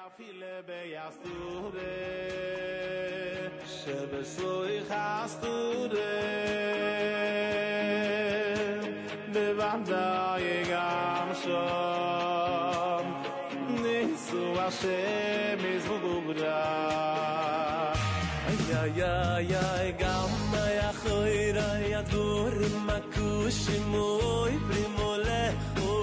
Afile beyasture, shebesoy chasture, bevandai gam shom, nisu Hashem izvugubra. Ay ay ay gam ya khoira ya dur makushimoy primolecho.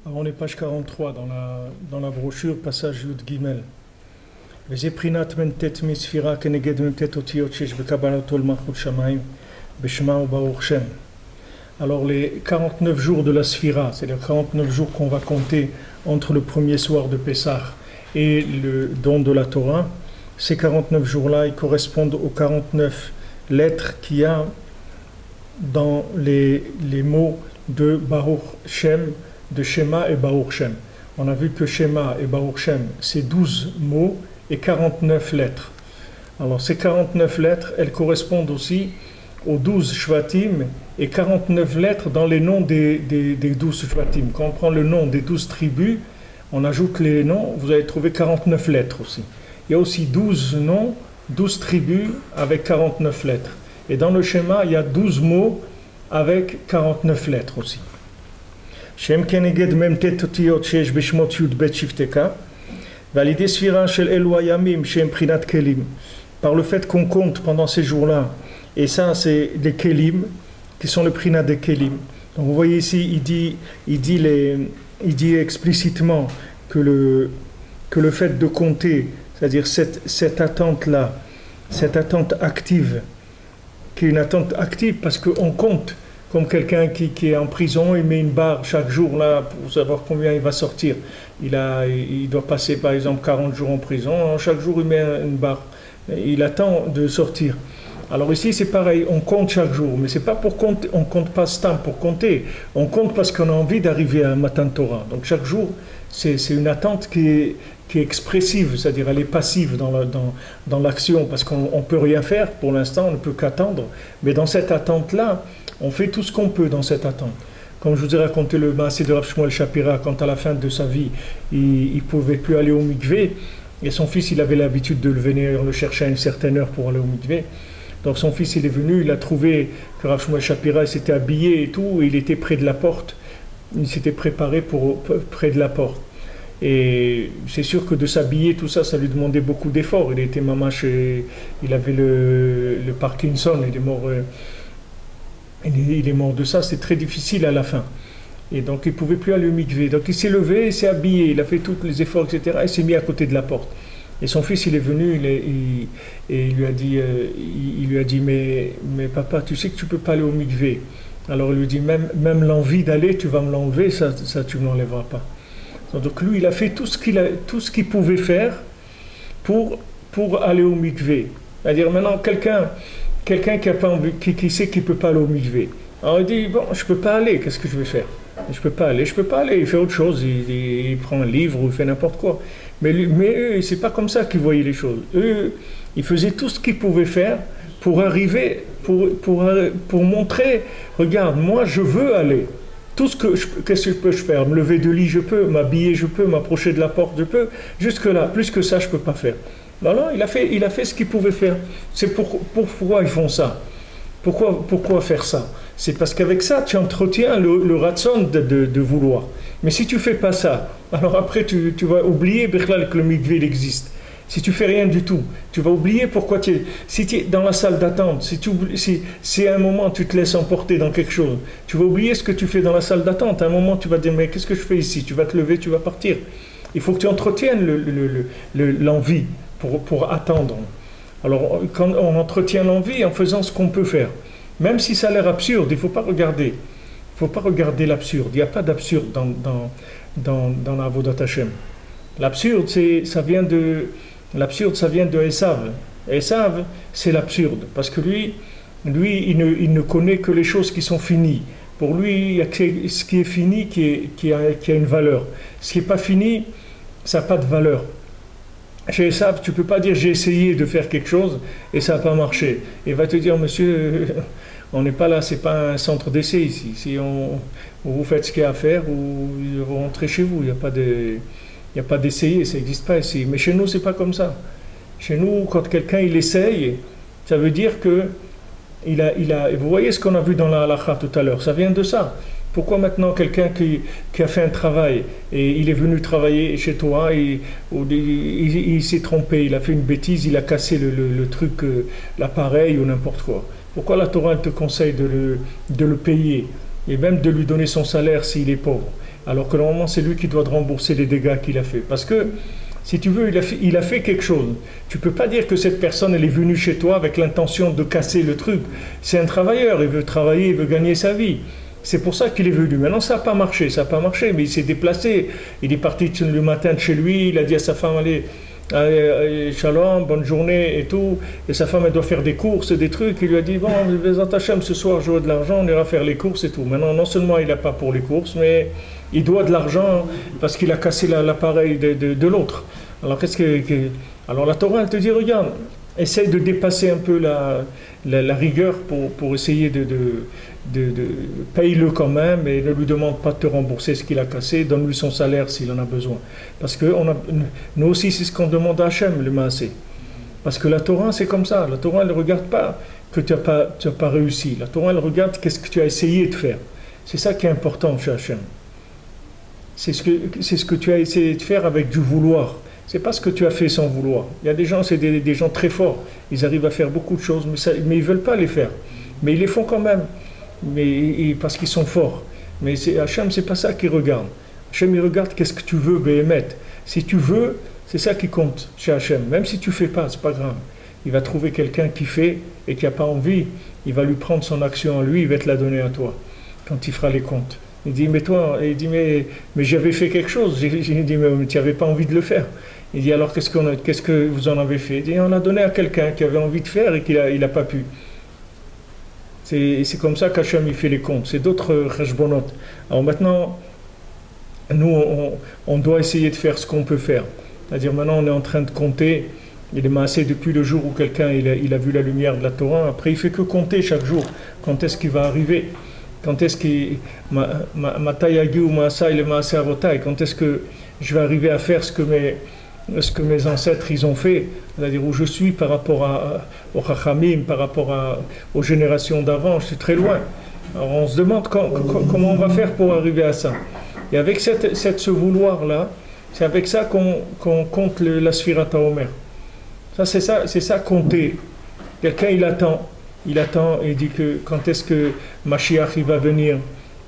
Alors on est page 43 dans la brochure, passage Yud Gimel. Vezeprinat mentet misfira keneged mentet otiyot shesh bekabalato l'malchut shamayim b'shema u'baruch Shem. Alors les 49 jours de la Sphira, c'est-à-dire 49 jours qu'on va compter entre le premier soir de Pessah et le don de la Torah, ces 49 jours-là, ils correspondent aux 49 lettres qu'il y a dans les mots de Baruch Shem, de Shema et Baruch Shem. On a vu que Shema et Baruch Shem, c'est 12 mots et 49 lettres. Alors ces 49 lettres, elles correspondent aussi aux 12 Shvatim et 49 lettres dans les noms des 12 Shvatim. Quand on prend le nom des 12 tribus, on ajoute les noms, vous allez trouver 49 lettres aussi. Il y a aussi 12 noms, 12 tribus avec 49 lettres. Et dans le Shema, il y a 12 mots avec 49 lettres aussi. Shem keneged memtet otiyot shesh b'shmot yud-bet shifteka validé sphira shel elu hayamim shem prinat kelim. Par le fait qu'on compte pendant ces jours-là, et ça c'est les kelim qui sont le prinat des kelim. Donc vous voyez ici, il dit explicitement que le fait de compter, c'est-à-dire cette attente-là, cette attente active, qui est une attente active parce qu'on compte. Comme quelqu'un qui est en prison, il met une barre chaque jour là pour savoir combien il va sortir. Il doit passer par exemple 40 jours en prison, chaque jour il met une barre. Il attend de sortir. Alors ici c'est pareil, on compte chaque jour, mais c'est pas pour compter, on compte pas stam pour compter, on compte parce qu'on a envie d'arriver à un Matan Torah. Donc chaque jour, c'est une attente qui est expressive, c'est-à-dire elle est passive dans l'action, parce qu'on ne peut rien faire pour l'instant, on ne peut qu'attendre. Mais dans cette attente-là, on fait tout ce qu'on peut dans cette attente. Comme je vous ai raconté le Maaseh de Rav Shmuel Shapira, quand à la fin de sa vie, il ne pouvait plus aller au mikvé, et son fils, il avait l'habitude de venir le chercher à une certaine heure pour aller au mikvé. Donc son fils, il est venu, il a trouvé que Rav Shmuel Shapira s'était habillé et tout, et il était près de la porte. Il s'était préparé près de la porte. Et c'est sûr que de s'habiller, tout ça, ça lui demandait beaucoup d'efforts. Il était mamache, il avait le Parkinson, il est mort. Il est mort de ça, c'est très difficile à la fin. Et donc il ne pouvait plus aller au mikvé. Donc il s'est levé, il s'est habillé, il a fait tous les efforts, etc. Il s'est mis à côté de la porte. Et son fils, il est venu, et il lui a dit, mais papa, tu sais que tu ne peux pas aller au mikvé. Alors il lui dit, même l'envie d'aller, tu vas me l'enlever, ça tu ne me l'enlèveras pas. Donc lui, il a fait tout ce qu'il pouvait faire pour aller au mikvé. C'est-à-dire maintenant, quelqu'un qui a pas envie, qui sait qu'il ne peut pas aller au mikvé. Alors il dit, bon, je ne peux pas aller, qu'est-ce que je vais faire? Je ne peux pas aller, il fait autre chose, il prend un livre ou il fait n'importe quoi. Mais eux, c'est pas comme ça qu'ils voyaient les choses. Eux, ils faisaient tout ce qu'ils pouvaient faire pour arriver, pour montrer, regarde, moi je veux aller. Qu'est-ce que je peux faire? Me lever de lit, je peux, m'habiller, je peux, m'approcher de la porte, je peux. Jusque-là, plus que ça, je ne peux pas faire. Alors, il a fait ce qu'il pouvait faire. C'est pourquoi ils font ça. Pourquoi faire ça? C'est parce qu'avec ça, tu entretiens le ratson de vouloir. Mais si tu ne fais pas ça, alors après, tu vas oublier que le mikvé existe. Si tu fais rien du tout, tu vas oublier pourquoi si tu es dans la salle d'attente, si à un moment tu te laisses emporter dans quelque chose, tu vas oublier ce que tu fais dans la salle d'attente. À un moment, tu vas te dire, mais qu'est-ce que je fais ici? Tu vas te lever, tu vas partir. Il faut que tu entretiennes l'envie pour attendre. Alors, quand on entretient l'envie en faisant ce qu'on peut faire, même si ça a l'air absurde, il ne faut pas regarder. Il ne faut pas regarder l'absurde. Il n'y a pas d'absurde dans la Avodat Hashem. L'absurde, ça vient de Esav. Esav, c'est l'absurde. Parce que lui il ne connaît que les choses qui sont finies. Pour lui, il y a ce qui est fini qui a une valeur. Ce qui n'est pas fini, ça n'a pas de valeur. Chez Esav, tu ne peux pas dire j'ai essayé de faire quelque chose et ça n'a pas marché. Il va te dire, monsieur, On n'est pas là, c'est pas un centre d'essai ici. Si vous faites ce qu'il y a à faire, vous rentrez chez vous. Il n'y a pas d'essayer, ça n'existe pas ici. Mais chez nous, c'est pas comme ça. Chez nous, quand quelqu'un il essaye, ça veut dire que vous voyez ce qu'on a vu dans la halakha tout à l'heure, ça vient de ça. Pourquoi maintenant quelqu'un qui a fait un travail et il est venu travailler chez toi, il s'est trompé, il a fait une bêtise, il a cassé le truc, l'appareil ou n'importe quoi. Pourquoi la Torah elle te conseille de le payer et même de lui donner son salaire s'il est pauvre, alors que normalement c'est lui qui doit rembourser les dégâts qu'il a fait. Parce que si tu veux, il a fait quelque chose. Tu ne peux pas dire que cette personne elle est venue chez toi avec l'intention de casser le truc. C'est un travailleur, il veut travailler, il veut gagner sa vie. C'est pour ça qu'il est venu. Maintenant, ça n'a pas marché, mais il s'est déplacé. Il est parti le matin de chez lui, il a dit à sa femme, allez, shalom, bonne journée et tout. Et sa femme, elle doit faire des courses, des trucs. Il lui a dit, bon, Hachem, ce soir, j'aurai de l'argent, on ira faire les courses et tout. Maintenant, non seulement il n'a pas pour les courses, mais il doit de l'argent parce qu'il a cassé l'appareil de l'autre. Alors, alors la Torah, elle te dit, regarde, essaye de dépasser un peu la rigueur pour essayer de paye-le quand même et ne lui demande pas de te rembourser ce qu'il a cassé, donne-lui son salaire s'il en a besoin. Parce que nous aussi, c'est ce qu'on demande à Hachem, le Maasé. Parce que la Torah, c'est comme ça. La Torah, elle ne regarde pas que tu n'as pas réussi. La Torah, elle regarde qu'est-ce que tu as essayé de faire. C'est ça qui est important chez Hachem. C'est ce que tu as essayé de faire avec du vouloir. C'est pas ce que tu as fait sans vouloir. Il y a des gens, c'est des gens très forts. Ils arrivent à faire beaucoup de choses, mais ils ne veulent pas les faire. Mais ils les font quand même. Parce qu'ils sont forts. Mais Hachem, c'est pas ça qu'il regarde. Hachem, il regarde qu'est-ce que tu veux, Béhémet. Si tu veux, c'est ça qui compte chez Hachem. Même si tu fais pas, c'est pas grave. Il va trouver quelqu'un qui fait et qui n'a pas envie. Il va lui prendre son action à lui, il va te la donner à toi, quand il fera les comptes. Il dit, mais toi, mais j'avais fait quelque chose. J'ai dit, mais tu n'avais pas envie de le faire. Il dit, alors qu'est-ce que vous en avez fait? Il dit, on l'a donné à quelqu'un qui avait envie de faire et qu'il n'a pas pu. C'est comme ça qu'Hachem il fait les comptes. C'est d'autres cheshbonot. Alors maintenant, nous, on doit essayer de faire ce qu'on peut faire. C'est-à-dire maintenant, on est en train de compter. Il est massé depuis le jour où quelqu'un il a vu la lumière de la Torah. Après, il fait que compter chaque jour. Quand est-ce qu'il va arriver? Quand est-ce qu'il Matayagi ou Maasa il est Maasé Avotai? Quand est-ce que je vais arriver à faire ce que mes ancêtres ils ont fait, c'est-à-dire où je suis par rapport aux Chachamim, par rapport aux générations d'avant, je suis très loin. Alors on se demande comment on va faire pour arriver à ça. Et avec ce vouloir-là, c'est avec ça qu'on compte la Sfirat HaOmer. C'est ça compter. Quelqu'un il attend et il dit que quand est-ce que Mashiach il va venir,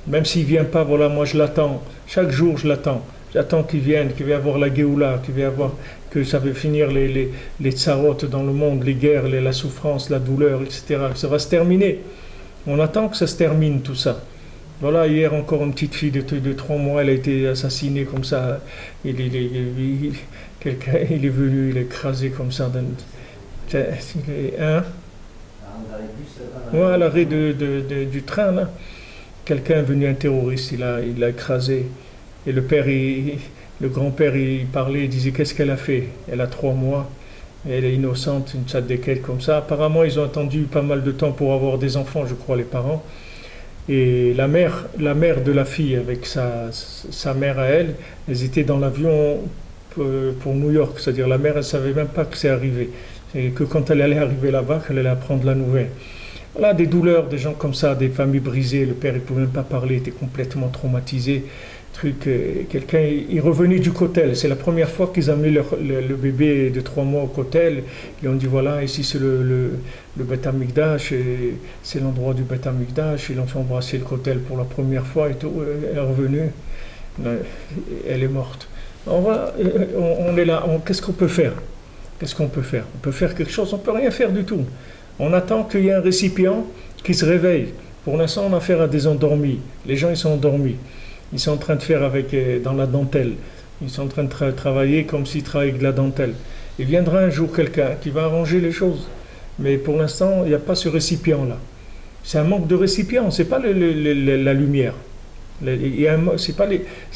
même s'il ne vient pas, voilà, moi je l'attends. Chaque jour je l'attends. J'attends qu'il vienne, qu'il va y avoir la Géoula, que ça va finir les tsarot dans le monde, les guerres, la souffrance, la douleur, etc. Ça va se terminer. On attend que ça se termine tout ça. Voilà, hier encore une petite fille de 3 mois, elle a été assassinée comme ça. Quelqu'un, il est venu, il est écrasé comme ça. Ouais, à l'arrêt du train, là. Quelqu'un est venu, un terroriste, il l'a écrasé. Et le grand-père, il parlait, il disait qu'est-ce qu'elle a fait? Elle a 3 mois, elle est innocente, une tzadékette comme ça. Apparemment, ils ont attendu pas mal de temps pour avoir des enfants, je crois, les parents. Et la mère de la fille, avec sa mère à elle, elles étaient dans l'avion pour New York. C'est-à-dire la mère, elle ne savait même pas que c'est arrivé. Et que quand elle allait arriver là-bas, qu'elle allait apprendre la nouvelle. Voilà, des douleurs, des gens comme ça, des familles brisées. Le père, il ne pouvait même pas parler, il était complètement traumatisé. Quelqu'un est revenu du kotel. C'est la première fois qu'ils ont mis le bébé de 3 mois au kotel. Ils ont dit voilà, ici c'est le Beth Amikdash, c'est l'endroit du Beth Amikdash. Ils l'ont fait embrasser le kotel pour la première fois et tout. Elle est revenue, elle est morte. On est là. Qu'est-ce qu'on peut faire? Qu'est-ce qu'on peut faire? On peut faire quelque chose? On ne peut rien faire du tout. On attend qu'il y ait un récipient qui se réveille. Pour l'instant, on a affaire à des endormis. Les gens, ils sont endormis. Ils sont en train de faire dans la dentelle. Ils sont en train de travailler comme s'ils travaillaient avec de la dentelle. Il viendra un jour quelqu'un qui va arranger les choses. Mais pour l'instant, il n'y a pas ce récipient-là. C'est un manque de récipient, ce n'est pas la lumière. Ce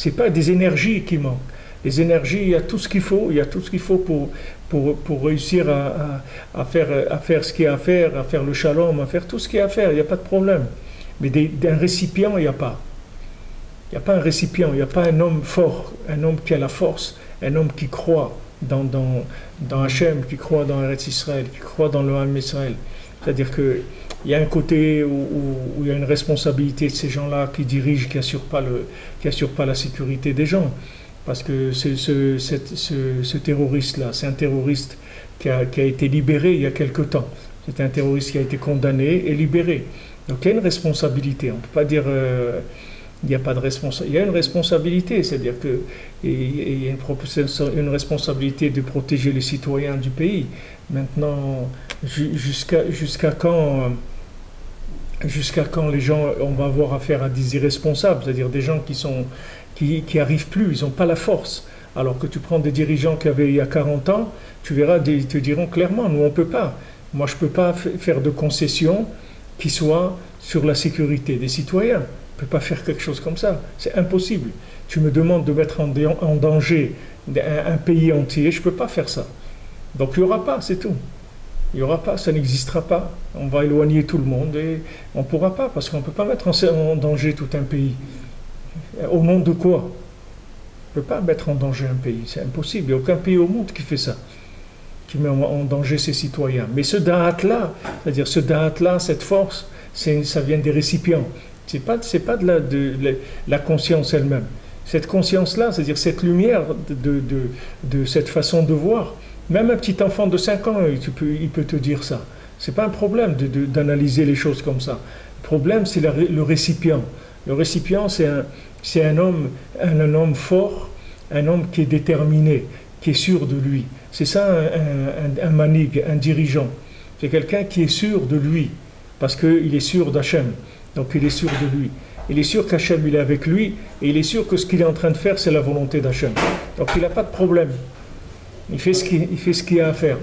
n'est pas des énergies qui manquent. Les énergies, il y a tout ce qu'il faut. Il y a tout ce qu'il faut pour réussir à faire ce qu'il y a à faire le shalom, à faire tout ce qu'il y a à faire, il n'y a pas de problème. Mais d'un récipient, il n'y a pas. Il n'y a pas un récipient, il n'y a pas un homme fort, un homme qui a la force, un homme qui croit dans Hachem, qui croit dans Eretz Israël, qui croit dans le Ham Israël. C'est-à-dire qu'il y a un côté où il y a une responsabilité de ces gens-là qui dirigent, qui n'assurent pas la sécurité des gens. Parce que ce terroriste-là, c'est un terroriste qui a été libéré il y a quelque temps. C'est un terroriste qui a été condamné et libéré. Donc il y a une responsabilité. On ne peut pas dire il n'y a pas de responsabilité. Il y a une responsabilité, c'est-à-dire qu'il y a une responsabilité de protéger les citoyens du pays. Maintenant, jusqu'à quand les gens, on va avoir affaire à des irresponsables, c'est-à-dire des gens qui arrivent plus, ils n'ont pas la force. Alors que tu prends des dirigeants qui avaient il y a 40 ans, tu verras, ils te diront clairement, nous on ne peut pas. Moi je ne peux pas faire de concessions qui soient sur la sécurité des citoyens. Je ne peux pas faire quelque chose comme ça. C'est impossible. Tu me demandes de mettre en danger un pays entier, je ne peux pas faire ça. Donc il n'y aura pas, c'est tout. Il n'y aura pas, ça n'existera pas. On va éloigner tout le monde et on ne pourra pas, parce qu'on ne peut pas mettre en danger tout un pays. Au nom de quoi? On ne peut pas mettre en danger un pays, c'est impossible. Il n'y a aucun pays au monde qui fait ça, qui met en danger ses citoyens. Mais ce da'at-là, c'est-à-dire ce da'at-là, cette force, ça vient des récipients. Ce n'est pas de la conscience elle-même. Cette conscience-là, c'est-à-dire cette lumière de cette façon de voir, même un petit enfant de 5 ans, il peut te dire ça. Ce n'est pas un problème d'analyser les choses comme ça. Le problème, c'est le récipient. Le récipient, c'est un homme fort, un homme qui est déterminé, qui est sûr de lui. C'est ça un manig, un dirigeant. C'est quelqu'un qui est sûr de lui, parce qu'il est sûr d'Hachem. Donc il est sûr de lui. Il est sûr qu'Hachem il est avec lui, et il est sûr que ce qu'il est en train de faire, c'est la volonté d'Hachem. Donc il n'a pas de problème. Il fait ce qu'il y a à faire.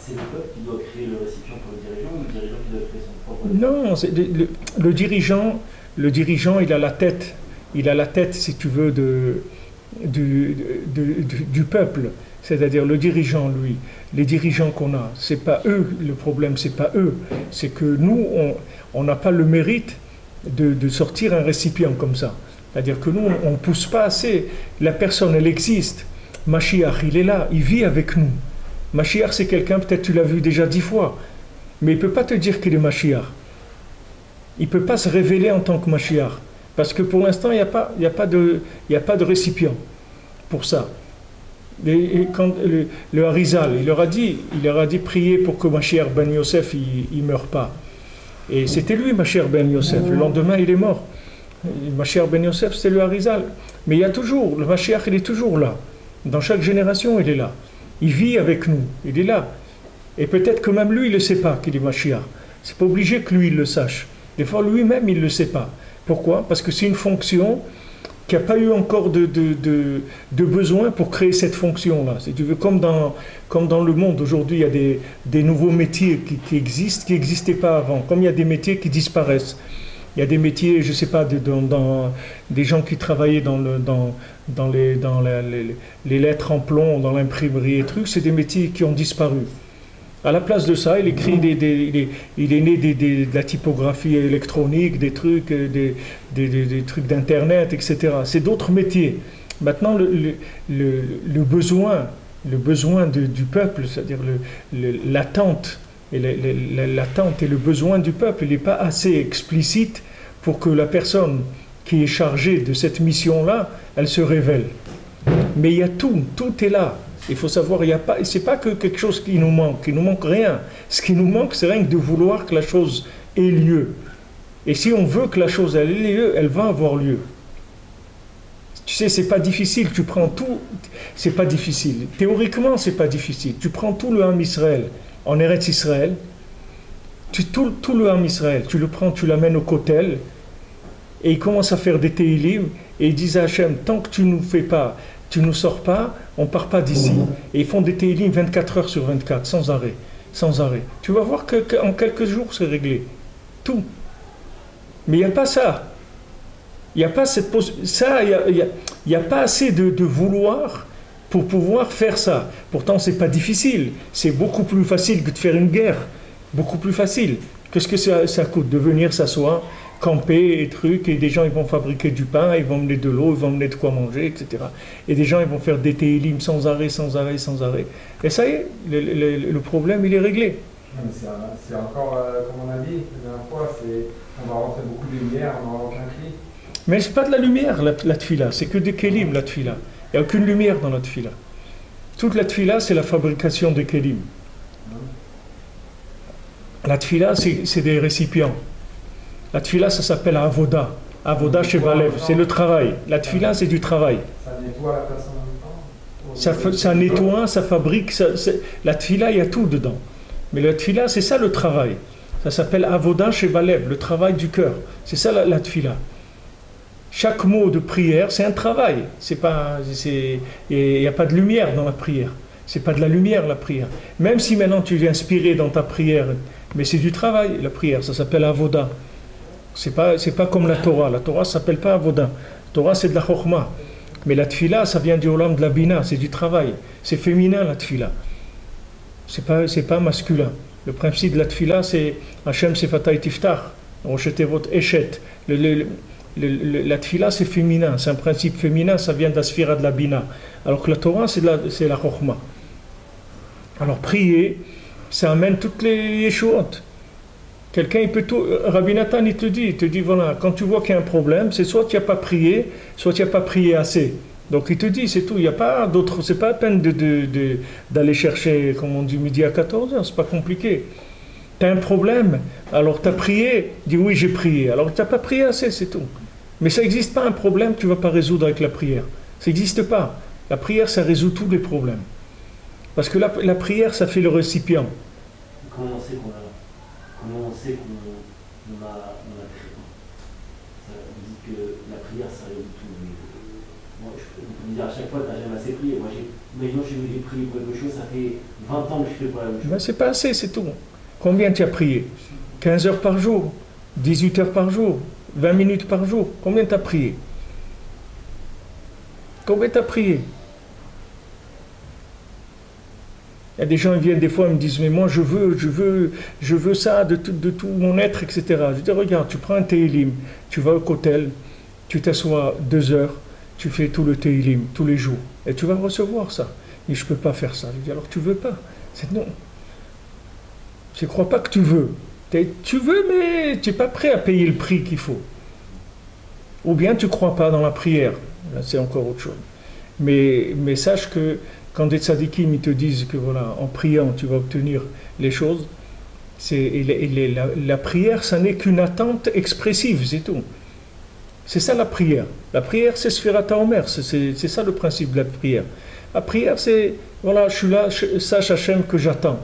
C'est le peuple qui doit créer le récipient pour le dirigeant, ou le dirigeant qui doit créer son propre récipient? Non, le dirigeant, il a la tête, si tu veux, du peuple. C'est-à-dire le dirigeant, lui, les dirigeants qu'on a, c'est pas eux, le problème, c'est pas eux. C'est que nous, on n'a pas le mérite de sortir un récipient comme ça. C'est-à-dire que nous, on ne pousse pas assez. La personne, elle existe. Mashiach, il est là, il vit avec nous. Mashiach, c'est quelqu'un, peut-être tu l'as vu déjà 10 fois, mais il ne peut pas te dire qu'il est Mashiach. Il ne peut pas se révéler en tant que Mashiach. Parce que pour l'instant, il n'y a pas de récipient pour ça. Et quand le Harizal, il leur a dit priez pour que Mashiach ben Yosef, il ne meure pas. Et c'était lui, Mashiach ben Yosef. Le lendemain, il est mort. Mashiach ben Yosef, c'est le Harizal. Mais il y a toujours, le Mashiach, il est toujours là. Dans chaque génération, il est là. Il vit avec nous, il est là. Et peut-être que même lui, il ne sait pas qu'il est Mashiach. C'est pas obligé que lui, il le sache. Des fois, lui-même, il ne le sait pas. Pourquoi? Parce que c'est une fonction qui n'a pas eu encore de besoin pour créer cette fonction-là. Si tu veux, comme dans le monde, aujourd'hui, il y a des nouveaux métiers qui existent, qui n'existaient pas avant. Comme il y a des métiers qui disparaissent. Il y a des métiers, je ne sais pas, des gens qui travaillaient dans les lettres en plomb, dans l'imprimerie et trucs, c'est des métiers qui ont disparu. À la place de ça, il écrit il est né de la typographie électronique, des trucs d'internet, etc. C'est d'autres métiers. Maintenant, le besoin du peuple, c'est-à-dire l'attente, l'attente et le besoin du peuple, il n'est pas assez explicite pour que la personne qui est chargée de cette mission-là, elle se révèle. Mais il y a tout est là. Il faut savoir, c'est pas que quelque chose qui nous manque rien. Ce qui nous manque, c'est rien que de vouloir que la chose ait lieu. Et si on veut que la chose ait lieu, elle va avoir lieu. Tu sais, c'est pas difficile, tu prends tout, c'est pas difficile. Théoriquement, c'est pas difficile. Tu prends tout le Ham Israël, en Eretz Israël, tout le Ham Israël, tu le prends, tu l'amènes au Kotel, et ils commencent à faire des Teilim, et ils disent à Hachem, tant que tu nous sors pas, on part pas d'ici. Et ils font des Teilim 24 heures sur 24, sans arrêt. Tu vas voir qu'en quelques jours, c'est réglé. Tout. Mais il n'y a pas ça. Il n'y a pas cette ça, il y a pas assez de vouloir pour pouvoir faire ça. Pourtant, c'est pas difficile. C'est beaucoup plus facile que de faire une guerre. Beaucoup plus facile. Qu'est-ce que ça coûte de venir s'asseoir, camper et trucs, et des gens ils vont fabriquer du pain, ils vont mener de l'eau, ils vont mener de quoi manger, etc. Et des gens ils vont faire des télim sans arrêt, sans arrêt, sans arrêt. Et ça y est, le problème il est réglé. C'est encore, comme on a dit la dernière fois, on va rentrer beaucoup de lumière, on n'aura aucun cri. Mais c'est pas de la lumière la tfila, c'est que des kélim la tfila. Il n'y a aucune lumière dans la tfila. Toute la tfila c'est la fabrication des kélim. La tfila c'est des récipients. La tfila ça s'appelle avoda. Avoda chez Balev, c'est le travail. La tfila c'est du travail. Ça nettoie la personne en même temps. Ça nettoie, ça fabrique. La tfila il y a tout dedans. Mais la tfila c'est ça le travail. Ça s'appelle avoda chez Balev, le travail du cœur. C'est ça la tfila. Chaque mot de prière c'est un travail. Il n'y a pas de lumière dans la prière. C'est pas de la lumière la prière. Même si maintenant tu es inspiré dans ta prière, mais c'est du travail la prière. Ça s'appelle avoda. C'est pas comme la Torah. La Torah ça s'appelle pas avoda. La Torah c'est de la chokhma. Mais la tfila ça vient du olam de la bina. C'est du travail. C'est féminin la tfila. C'est pas masculin. Le principe de la tfila c'est Hashem sefatay tiftach. Roshetevot eshet. La tfila c'est féminin. C'est un principe féminin. Ça vient de la sphira de la bina. Alors que la Torah c'est la chokhma. Alors prier, ça amène toutes les yeshuot. Quelqu'un, il peut tout. Rabbi Nathan, il te dit, voilà, quand tu vois qu'il y a un problème, c'est soit tu n'as pas prié, soit tu n'as pas prié assez. Donc il te dit, c'est tout. Il n'y a pas d'autre. C'est pas la peine d'aller chercher, comme on dit, midi à 14h. C'est pas compliqué. Tu as un problème, alors tu as prié, dis oui, j'ai prié. Alors tu n'as pas prié assez, c'est tout. Mais ça n'existe pas un problème que tu ne vas pas résoudre avec la prière. Ça n'existe pas. La prière, ça résout tous les problèmes. Parce que la prière, ça fait le récipient. Comment on sait qu'on a prié? Ça dit que la prière, ça résout tout. Moi, je peux me dire à chaque fois, tu n'as jamais assez prié. Moi, maintenant, j'ai prié pour quelque chose, ça fait 20 ans que je fais pas la même chose. Ben, c'est pas assez, c'est tout. Combien tu as prié? 15 heures par jour, 18 heures par jour, 20 minutes par jour. Combien tu as prié? Combien tu as prié? Il y a des gens qui viennent des fois et me disent mais moi je veux ça de tout mon être, etc. Je dis regarde, tu prends un télim, tu vas au kotel, tu t'assois 2 heures, tu fais tout le télim tous les jours et tu vas recevoir ça. Et je ne peux pas faire ça. Je dis alors tu veux pas? C'est non. Je ne crois pas que tu veux. Tu veux mais tu n'es pas prêt à payer le prix qu'il faut. Ou bien tu ne crois pas dans la prière. Là c'est encore autre chose. Mais sache que quand des tzadikim ils te disent que voilà, en priant tu vas obtenir les choses, la prière, ça n'est qu'une attente expressive, c'est tout. C'est ça la prière. La prière, c'est Sfirat HaOmer, c'est ça le principe de la prière. La prière, c'est voilà, je suis là, sache Hachem que j'attends.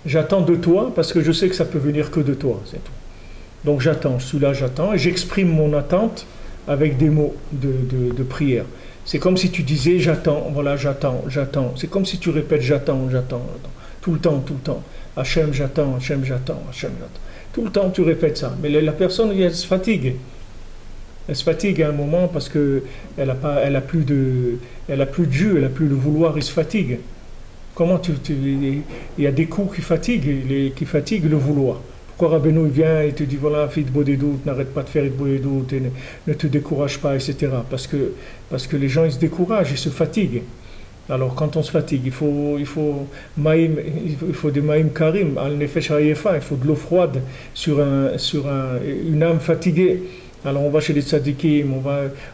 J'attends de toi parce que je sais que ça peut venir que de toi, c'est tout. Donc j'attends, je suis là, j'attends et j'exprime mon attente avec des mots de prière. C'est comme si tu disais j'attends, voilà, j'attends. C'est comme si tu répètes j'attends. Tout le temps. Hachem, j'attends. Tout le temps, tu répètes ça. Mais la personne, elle se fatigue. Elle se fatigue à un moment parce que elle a plus de jus, elle a plus le vouloir, il se fatigue. Comment il y a des coups qui fatiguent le vouloir. Pourquoi Rabbeinu vient et te dit voilà, fais de bodédoute, n'arrête pas de faire de bodédoute, ne te décourage pas, etc. Parce que les gens ils se découragent, ils se fatiguent. Alors quand on se fatigue, il faut des maïm karim, al nefesh hayefa, il faut de l'eau froide sur une âme fatiguée. Alors on va chez les tzadikim,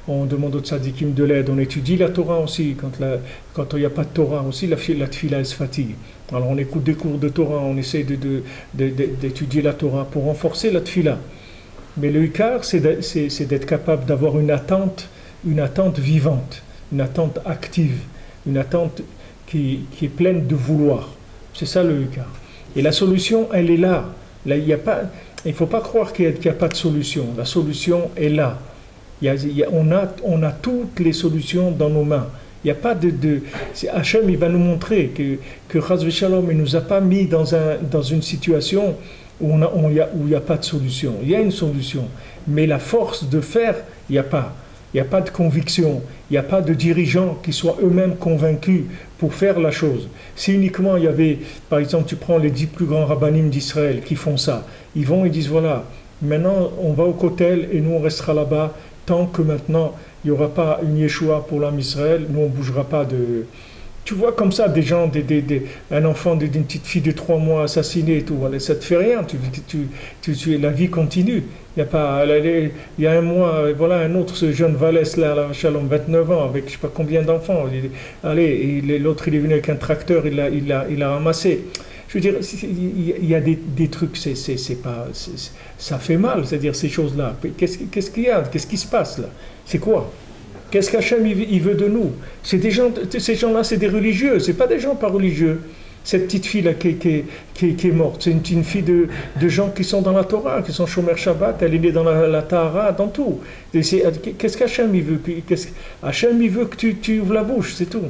on demande aux tzadikim de l'aide, on étudie la Torah aussi, quand il n'y a pas de Torah aussi, la tfila elle se fatigue. Alors on écoute des cours de Torah, on essaie d'étudier la Torah pour renforcer la tfila. Mais le ikar, c'est d'être capable d'avoir une attente vivante, une attente active, une attente qui est pleine de vouloir. C'est ça le ikar. Et la solution, elle est là. Là, il n'y a pas... Il ne faut pas croire qu'il n'y a pas de solution. La solution est là. On a toutes les solutions dans nos mains. Il n'y a pas Hachem, il va nous montrer que Chas v'Shalom, il ne nous a pas mis dans une situation où il n'y a pas de solution. Il y a une solution. Mais la force de faire, il n'y a pas. il n'y a pas de conviction, il n'y a pas de dirigeants qui soient eux-mêmes convaincus pour faire la chose. Si uniquement il y avait, par exemple, tu prends les 10 plus grands rabbinim d'Israël qui font ça, ils vont et disent voilà, maintenant on va au Kotel et nous on restera là-bas tant que maintenant il n'y aura pas une Yeshua pour l'âme Israël, nous on ne bougera pas de... Tu vois comme ça des gens, un enfant d'une petite fille de 3 mois assassinée et tout, ça ne te fait rien, la vie continue. Il y a un mois, voilà un autre, ce jeune Valès là, Shalom, 29 ans, avec je ne sais pas combien d'enfants. L'autre il est venu avec un tracteur, il l'a ramassé. Je veux dire, il y a des trucs, ça fait mal, c'est-à-dire ces choses-là. Qu'est-ce qu'il y a? Qu'est-ce qui se passe là? C'est quoi? Qu'est-ce qu'Hachem il veut de nous? Ces gens-là, c'est des religieux, c'est pas des gens pas religieux. Cette petite fille-là qui est morte, c'est une fille de gens qui sont dans la Torah, qui sont Shomer Shabbat, elle est née dans la Tahara, dans tout. Qu'est-ce qu'Hachem il veut? Hachem il veut que tu ouvres la bouche, c'est tout.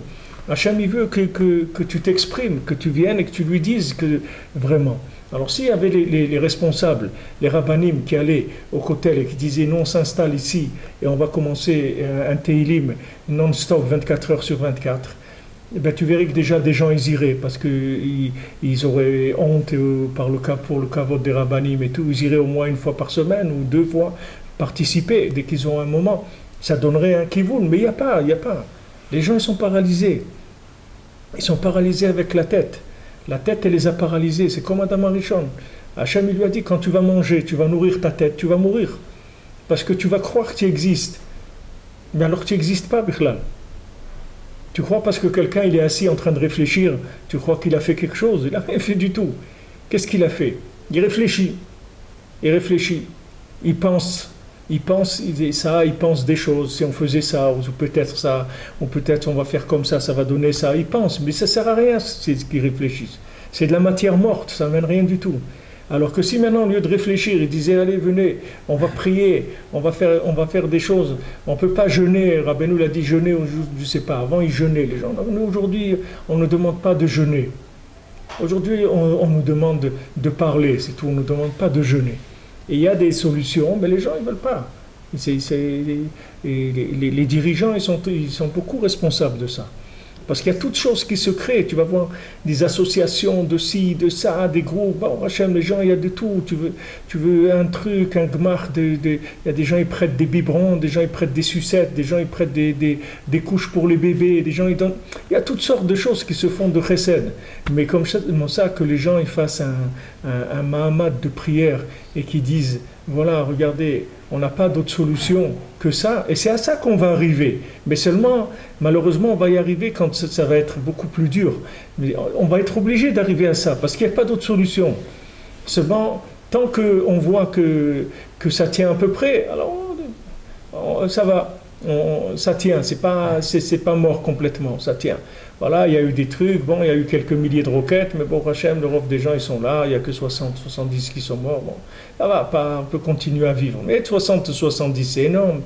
Hachem il veut que tu t'exprimes, que tu viennes et que tu lui dises que vraiment. Alors s'il y avait les responsables, les rabbinim qui allaient au Kotel et qui disaient nous on s'installe ici et on va commencer un Teilim non-stop 24 heures sur 24, eh ben, tu verrais que déjà des gens ils iraient parce qu'ils auraient honte pour le kavod des rabbinim et tout, ils iraient au moins une fois par semaine ou 2 fois participer dès qu'ils ont un moment. Ça donnerait un kivoun, mais il n'y a pas. Les gens ils sont paralysés. Ils sont paralysés avec la tête. La tête, elle les a paralysés. C'est comme Adam Arishon. Hachem, il lui a dit, quand tu vas manger, tu vas nourrir ta tête, tu vas mourir. Parce que tu vas croire que tu existes. Mais alors que tu n'existes pas, Bichlal. Tu crois parce que quelqu'un, il est assis en train de réfléchir, tu crois qu'il a fait quelque chose. Il n'a rien fait du tout. Qu'est-ce qu'il a fait? Il réfléchit. Il pense il pense des choses, si on faisait ça, ou peut-être ça, ou peut-être on va faire comme ça va donner ça, il pense, mais ça ne sert à rien, c'est ce qu'ils réfléchissent. C'est de la matière morte, ça n'amène rien du tout. Alors que si maintenant, au lieu de réfléchir, il disait, allez, venez, on va prier, on va faire des choses, on ne peut pas jeûner, Rabbeinu l'a dit jeûner, je ne sais pas, avant ils jeûnaient les gens. Nous, aujourd'hui, on ne demande pas de jeûner. Aujourd'hui, on nous demande de parler, c'est tout, on ne nous demande pas de jeûner. Et il y a des solutions, mais les gens, ils ne veulent pas. Les dirigeants, ils sont beaucoup responsables de ça. Parce qu'il y a toutes choses qui se créent. Tu vas voir des associations de ci, de ça, des groupes. Bon, Hachem, les gens, il y a de tout. Tu veux un truc, un gmar. Il y a des gens, ils prêtent des biberons, des gens, ils prêtent des sucettes, des gens, ils prêtent des couches pour les bébés, des gens, ils donnent... Il y a toutes sortes de choses qui se font de chesed. Mais comme ça, que les gens, ils fassent un mahamad de prière et qui disent, voilà, regardez, on n'a pas d'autre solution que ça, et c'est à ça qu'on va arriver. Mais seulement, malheureusement, on va y arriver quand ça va être beaucoup plus dur. Mais on va être obligé d'arriver à ça, parce qu'il n'y a pas d'autre solution. Seulement, tant qu'on voit que ça tient à peu près, alors ça va, ça tient, c'est pas mort complètement, ça tient. Voilà, il y a eu des trucs, bon, il y a eu quelques milliers de roquettes, mais bon, Hachem, le reste des gens, ils sont là, il n'y a que 60, 70 qui sont morts, bon, ça va, on peut continuer à vivre. Mais 60, 70, c'est énorme.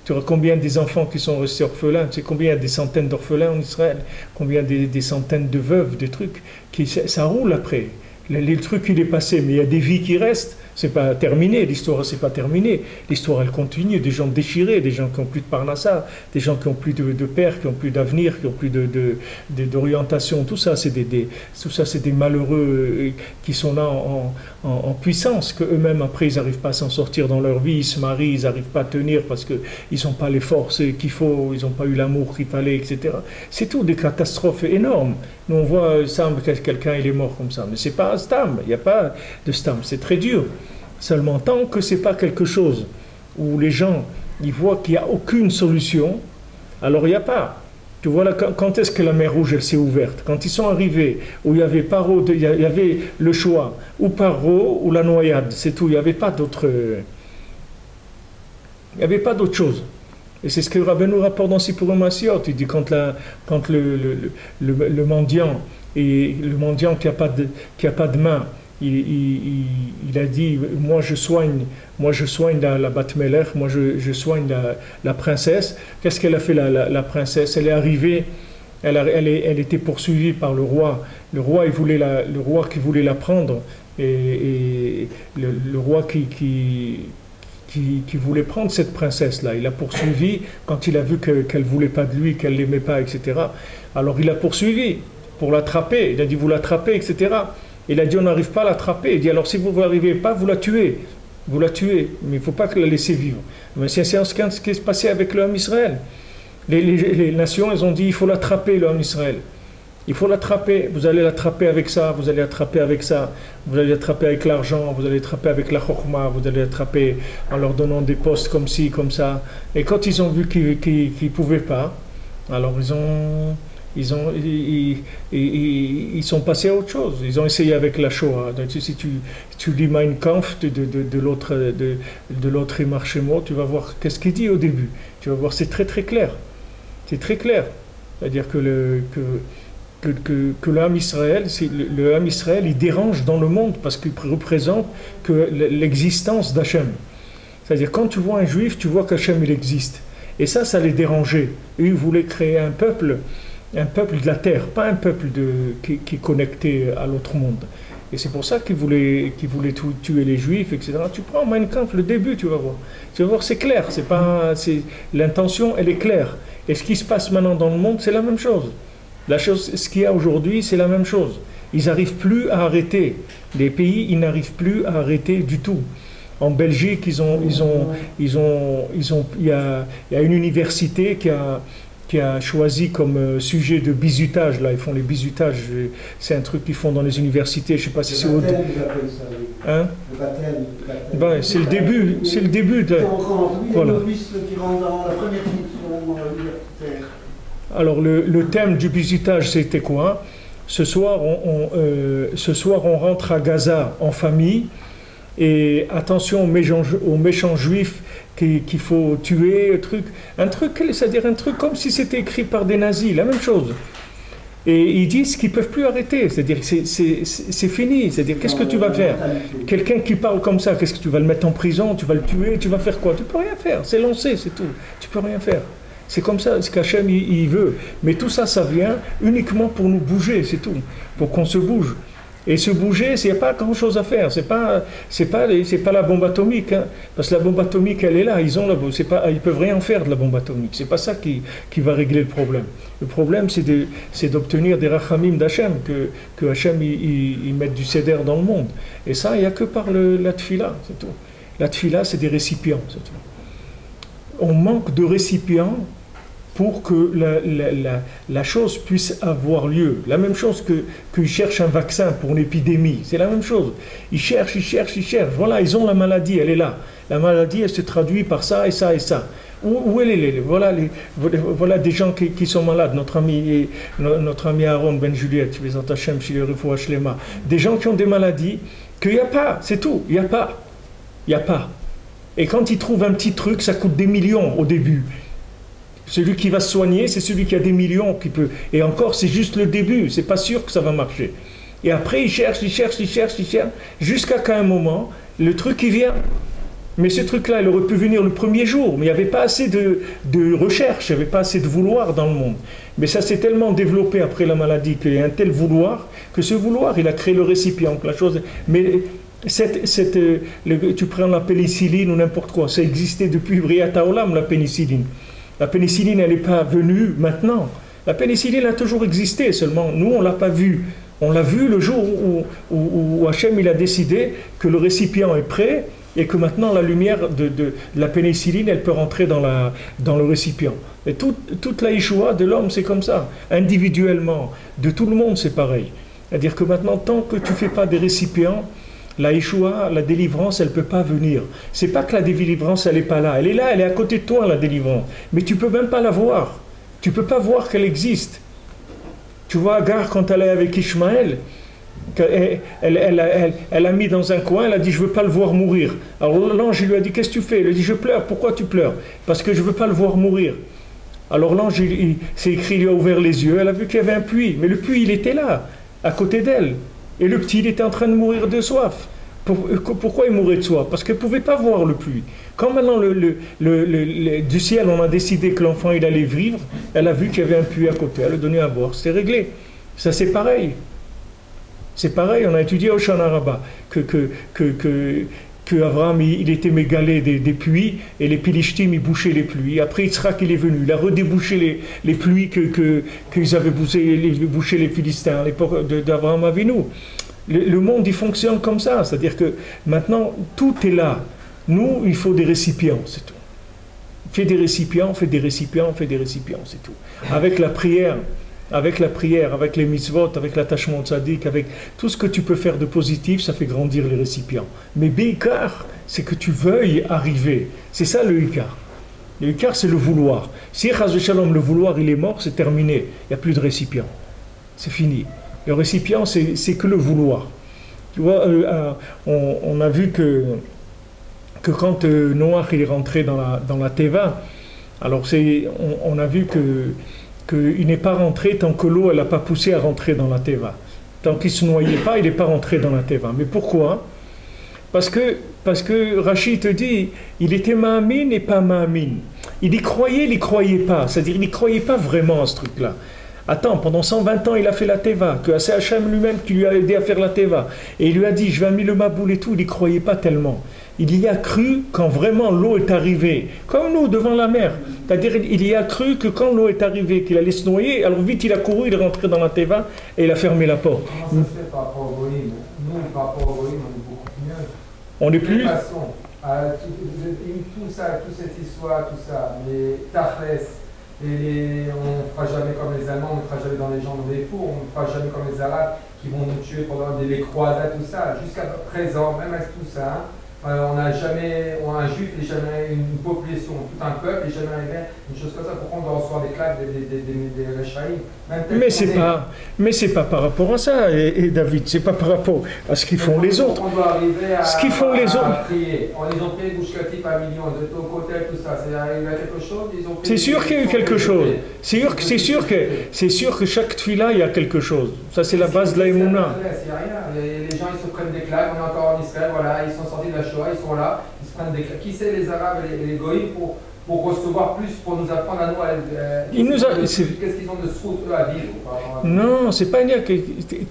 Tu vois combien des enfants qui sont restés orphelins, tu sais combien il y a des centaines d'orphelins en Israël, combien des centaines de veuves, des trucs, ça roule après. Le truc, il est passé, mais il y a des vies qui restent. C'est pas terminé, l'histoire c'est pas terminé. L'histoire elle continue, des gens déchirés, des gens qui n'ont plus de parnassa, des gens qui n'ont plus de père, qui n'ont plus d'avenir, qui n'ont plus d'orientation. Tout ça c'est des malheureux qui sont là en puissance, qu'eux-mêmes après ils n'arrivent pas à s'en sortir dans leur vie, ils se marient, ils n'arrivent pas à tenir parce qu'ils n'ont pas les forces qu'il faut, ils n'ont pas eu l'amour qu'il fallait, etc. C'est tout des catastrophes énormes. Nous on voit quelqu'un il est mort comme ça, mais c'est pas un stam, il n'y a pas de stam, c'est très dur. Seulement tant que c'est pas quelque chose où les gens ils voient qu'il n'y a aucune solution, alors il n'y a pas. Tu vois là, quand est-ce que la mer Rouge elle s'est ouverte? Quand ils sont arrivés où il y avait il y avait le choix ou Paro ou la noyade, c'est tout. Il n'y avait pas d'autre chose. Et c'est ce que Rabbeinu rapporte dans Sipurim Asiot. Il dit quand le mendiant et le mendiant qui a pas de main, il a dit moi je soigne la Bat Melech, moi je soigne la princesse. Qu'est-ce qu'elle a fait la princesse? Elle est arrivée, elle était poursuivie par le roi. Le roi qui voulait la prendre et le roi qui qui voulait prendre cette princesse-là. Il l'a poursuivi quand il a vu qu'elle ne voulait pas de lui, qu'elle ne l'aimait pas, etc. Alors il l'a poursuivi pour l'attraper. Il a dit, vous l'attrapez, etc. Il a dit, on n'arrive pas à l'attraper. Il dit, alors si vous n'arrivez pas, vous la tuez. Vous la tuez, mais il ne faut pas que la laisser vivre. Mais c'est ce qui s'est passé avec le Ham Israël. Les nations, elles ont dit, il faut l'attraper, le Ham Israël. Il faut l'attraper. Vous allez l'attraper avec ça, vous allez l'attraper avec ça, vous allez l'attraper avec l'argent, vous allez l'attraper avec la chokhma, vous allez l'attraper en leur donnant des postes comme ci, comme ça. Et quand ils ont vu qu'ils ne pouvaient pas, alors ils sont passés à autre chose. Ils ont essayé avec la Shoah. Donc, si tu lis Mein Kampf de l'autre Iemer Shemot, tu vas voir qu'est-ce qu'il dit au début. Tu vas voir, c'est très très clair. C'est très clair. C'est-à-dire que le Ham Israël, le Ham Israël, il dérange dans le monde parce qu'il représente que l'existence d'Hachem. C'est-à-dire quand tu vois un juif, tu vois qu'Hachem il existe. Et ça les dérangeait. Et ils voulaient créer un peuple de la terre, pas un peuple qui est connecté à l'autre monde. Et c'est pour ça qu'ils voulaient tuer les juifs, etc. Tu prends Mein Kampf, le début, tu vas voir. Tu vas voir, c'est clair. L'intention, elle est claire. Et ce qui se passe maintenant dans le monde, c'est la même chose. Ce qu'il y a aujourd'hui, c'est la même chose. Ils n'arrivent plus à arrêter. Les pays, ils n'arrivent plus à arrêter du tout. En Belgique, il y a une université qui a choisi comme sujet de bizutage. Là, ils font les bizutages. C'est un truc qu'ils font dans les universités. Je ne sais pas si c'est au début. Hein? Le baptême. C'est le début. C'est le début de. Voilà. Alors le thème du bizutage, c'était quoi? Ce soir, on rentre à Gaza en famille et attention aux méchants juifs qu'il faut tuer, c'est-à-dire un truc comme si c'était écrit par des nazis, la même chose. Et ils disent qu'ils ne peuvent plus arrêter, c'est-à-dire c'est fini, c'est-à-dire qu'est-ce que tu vas faire? Quelqu'un qui parle comme ça, qu'est-ce que tu vas le mettre en prison, tu vas le tuer, tu vas faire quoi? Tu ne peux rien faire, c'est lancé, c'est tout, tu ne peux rien faire. C'est comme ça, ce qu'Hachem il veut. Mais tout ça, ça vient uniquement pour nous bouger, c'est tout. Pour qu'on se bouge. Et se bouger, il n'y a pas grand-chose à faire. C'est pas la bombe atomique. Hein. Parce que la bombe atomique, elle est là. Ils peuvent rien faire de la bombe atomique. C'est pas ça qui va régler le problème. Le problème, c'est d'obtenir des rachamim d'Hachem, que Hachem il mette du seder dans le monde. Et ça, il n'y a que par la tfila, c'est tout. La tfila, c'est des récipients, c'est tout. On manque de récipients pour que la chose puisse avoir lieu. La même chose qu'ils cherchent un vaccin pour une épidémie, c'est la même chose. Ils cherchent. Voilà, ils ont la maladie, elle est là. La maladie, elle se traduit par ça et ça et ça. Où elle est? Voilà des gens qui sont malades. Notre ami Aaron Ben Juliette, des gens qui ont des maladies qu'il n'y a pas, c'est tout. Il n'y a pas. Et quand ils trouvent un petit truc, ça coûte des millions au début. Celui qui va se soigner, c'est celui qui a des millions qui peut. Et encore, c'est juste le début. C'est pas sûr que ça va marcher. Et après, ils cherchent, jusqu'à qu'à un moment, le truc il vient. Mais ce truc-là, il aurait pu venir le premier jour. Mais il n'y avait pas assez de recherche, il n'y avait pas assez de vouloir dans le monde. Mais ça s'est tellement développé après la maladie qu'il y a un tel vouloir, que ce vouloir, il a créé le récipient. La chose. Mais tu prends la pénicilline ou n'importe quoi, ça existait depuis Briat Haolam, la pénicilline. La pénicilline, elle n'est pas venue maintenant. La pénicilline a toujours existé, seulement nous, on ne l'a pas vue. On l'a vue le jour où Hachem il a décidé que le récipient est prêt et que maintenant la lumière de la pénicilline, elle peut rentrer dans le récipient. Et toute la Yeshua de l'homme, c'est comme ça. Individuellement, de tout le monde, c'est pareil. C'est-à-dire que maintenant, tant que tu ne fais pas des récipients, la Yeshua, la délivrance, elle ne peut pas venir. C'est pas que la délivrance, elle n'est pas là. Elle est là, elle est à côté de toi, la délivrance. Mais tu ne peux même pas la voir. Tu ne peux pas voir qu'elle existe. Tu vois, Agar, quand elle est avec Ishmaël, elle a mis dans un coin, elle a dit, je ne veux pas le voir mourir. Alors l'ange, il lui a dit, qu'est-ce que tu fais? Elle a dit, je pleure. Pourquoi tu pleures? Parce que je ne veux pas le voir mourir. Alors l'ange, c'est écrit, il lui a ouvert les yeux, elle a vu qu'il y avait un puits. Mais le puits, il était là, à côté d'elle. Et le petit, il était en train de mourir de soif. Pourquoi il mourait de soif? Parce qu'elle ne pouvait pas voir le puits. Quand maintenant du ciel, on a décidé que l'enfant il allait vivre, elle a vu qu'il y avait un puits à côté, elle a donné à boire. C'est réglé. Ça, c'est pareil. C'est pareil, on a étudié au Shana Rabbah que que Abraham il était mégalé des pluies et les Pilishtim ils bouchaient les pluies. Après Yitzhak il est venu, il a redébouché les pluies qu'ils avaient bouché les Philistins à l'époque d'Abraham Avinu. Le monde il fonctionne comme ça, c'est-à-dire que maintenant tout est là. Nous il faut des récipients, c'est tout. Fais des récipients, fais des récipients, fais des récipients, c'est tout. Avec la prière, avec les mitzvot, avec l'attachement au tzaddik, avec tout ce que tu peux faire de positif, ça fait grandir les récipients. Mais Beikar, c'est que tu veuilles arriver. C'est ça le Ikar. Le Ikar, c'est le vouloir. Si Chas v'Shalom, le vouloir, il est mort, c'est terminé. Il n'y a plus de récipient. C'est fini. Le récipient, c'est que le vouloir. Tu vois, on a vu que quand Noach il est rentré dans la Teva, alors on a vu qu'il n'est pas rentré tant que l'eau n'a pas poussé à rentrer dans la Teva. Tant qu'il ne se noyait pas, il n'est pas rentré dans la Teva. Mais pourquoi? Parce que Rachid te dit, il était Ma'amin et pas Ma'amin. Il y croyait pas. C'est-à-dire, il n'y croyait pas vraiment à ce truc-là. Attends, pendant 120 ans, il a fait la Teva, que c'est Hachem lui-même qui lui a aidé à faire la Teva. Et il lui a dit, je vais amener le Maboul et tout, il n'y croyait pas tellement. Il y a cru quand vraiment l'eau est arrivée, comme nous, devant la mer. C'est-à-dire, il y a cru que quand l'eau est arrivée, qu'il allait se noyer, alors vite il a couru, il est rentré dans la Teva et il a fermé la porte. Comment ça se fait par rapport au Goïm? Nous, par rapport au Goïm, on est beaucoup mieux. On n'est plus... De toute façon, tout ça, toute cette histoire, tout ça, les Tafres, on ne fera jamais comme les Allemands, on ne fera jamais dans les jambes des fours, on ne fera jamais comme les Arabes qui vont nous tuer pendant les croisades, tout ça. Jusqu'à présent, même avec tout ça, on n'a jamais, un juif n'est jamais une population, tout un peuple n'est jamais arrivé une chose comme ça. Pourquoi on doit recevoir des claques des Rechaïm? Mais c'est pas par rapport à ça, et David, c'est pas par rapport à ce qu'ils font les autres. On doit arriver à, ce qu'ils font les autres. Prier. Ils ont payé Gouchkatif à 1 million, ils étaient au côté, tout ça. Il y a quelque chose, ils ont payé. C'est sûr qu'il y a eu quelque chose. C'est sûr que chaque tfila, il y a quelque chose. Ça, c'est la base de la Emouna. Il n'y a rien. Les gens, ils se prennent des claques. On est encore en Israël, voilà, ils sont sortis de la Shoah, ils sont là, ils se prennent des claques. Qui c'est les Arabes et les Goïms pour recevoir plus, pour nous apprendre à nous qu'est-ce qu'ils ont de srout à vivre? Non, c'est pas une que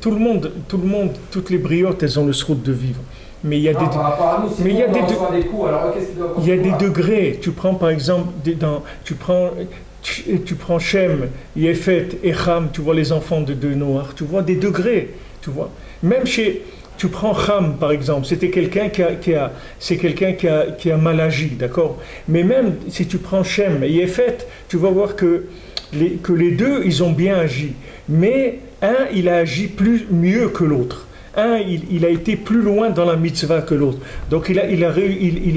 tout le monde, toutes les briottes, elles ont le srout de vivre. Mais il y a des degrés. Tu prends par exemple, tu prends Shem, Yefet et Ham, tu vois les enfants de Noach, tu vois des degrés, tu vois. Même tu prends Ham par exemple, c'était quelqu'un qui a mal agi, d'accord. Mais même si tu prends Shem et Yefet, tu vas voir que les deux, ils ont bien agi. Mais un, il a agi mieux que l'autre. Un, il a été plus loin dans la mitzvah que l'autre. Donc il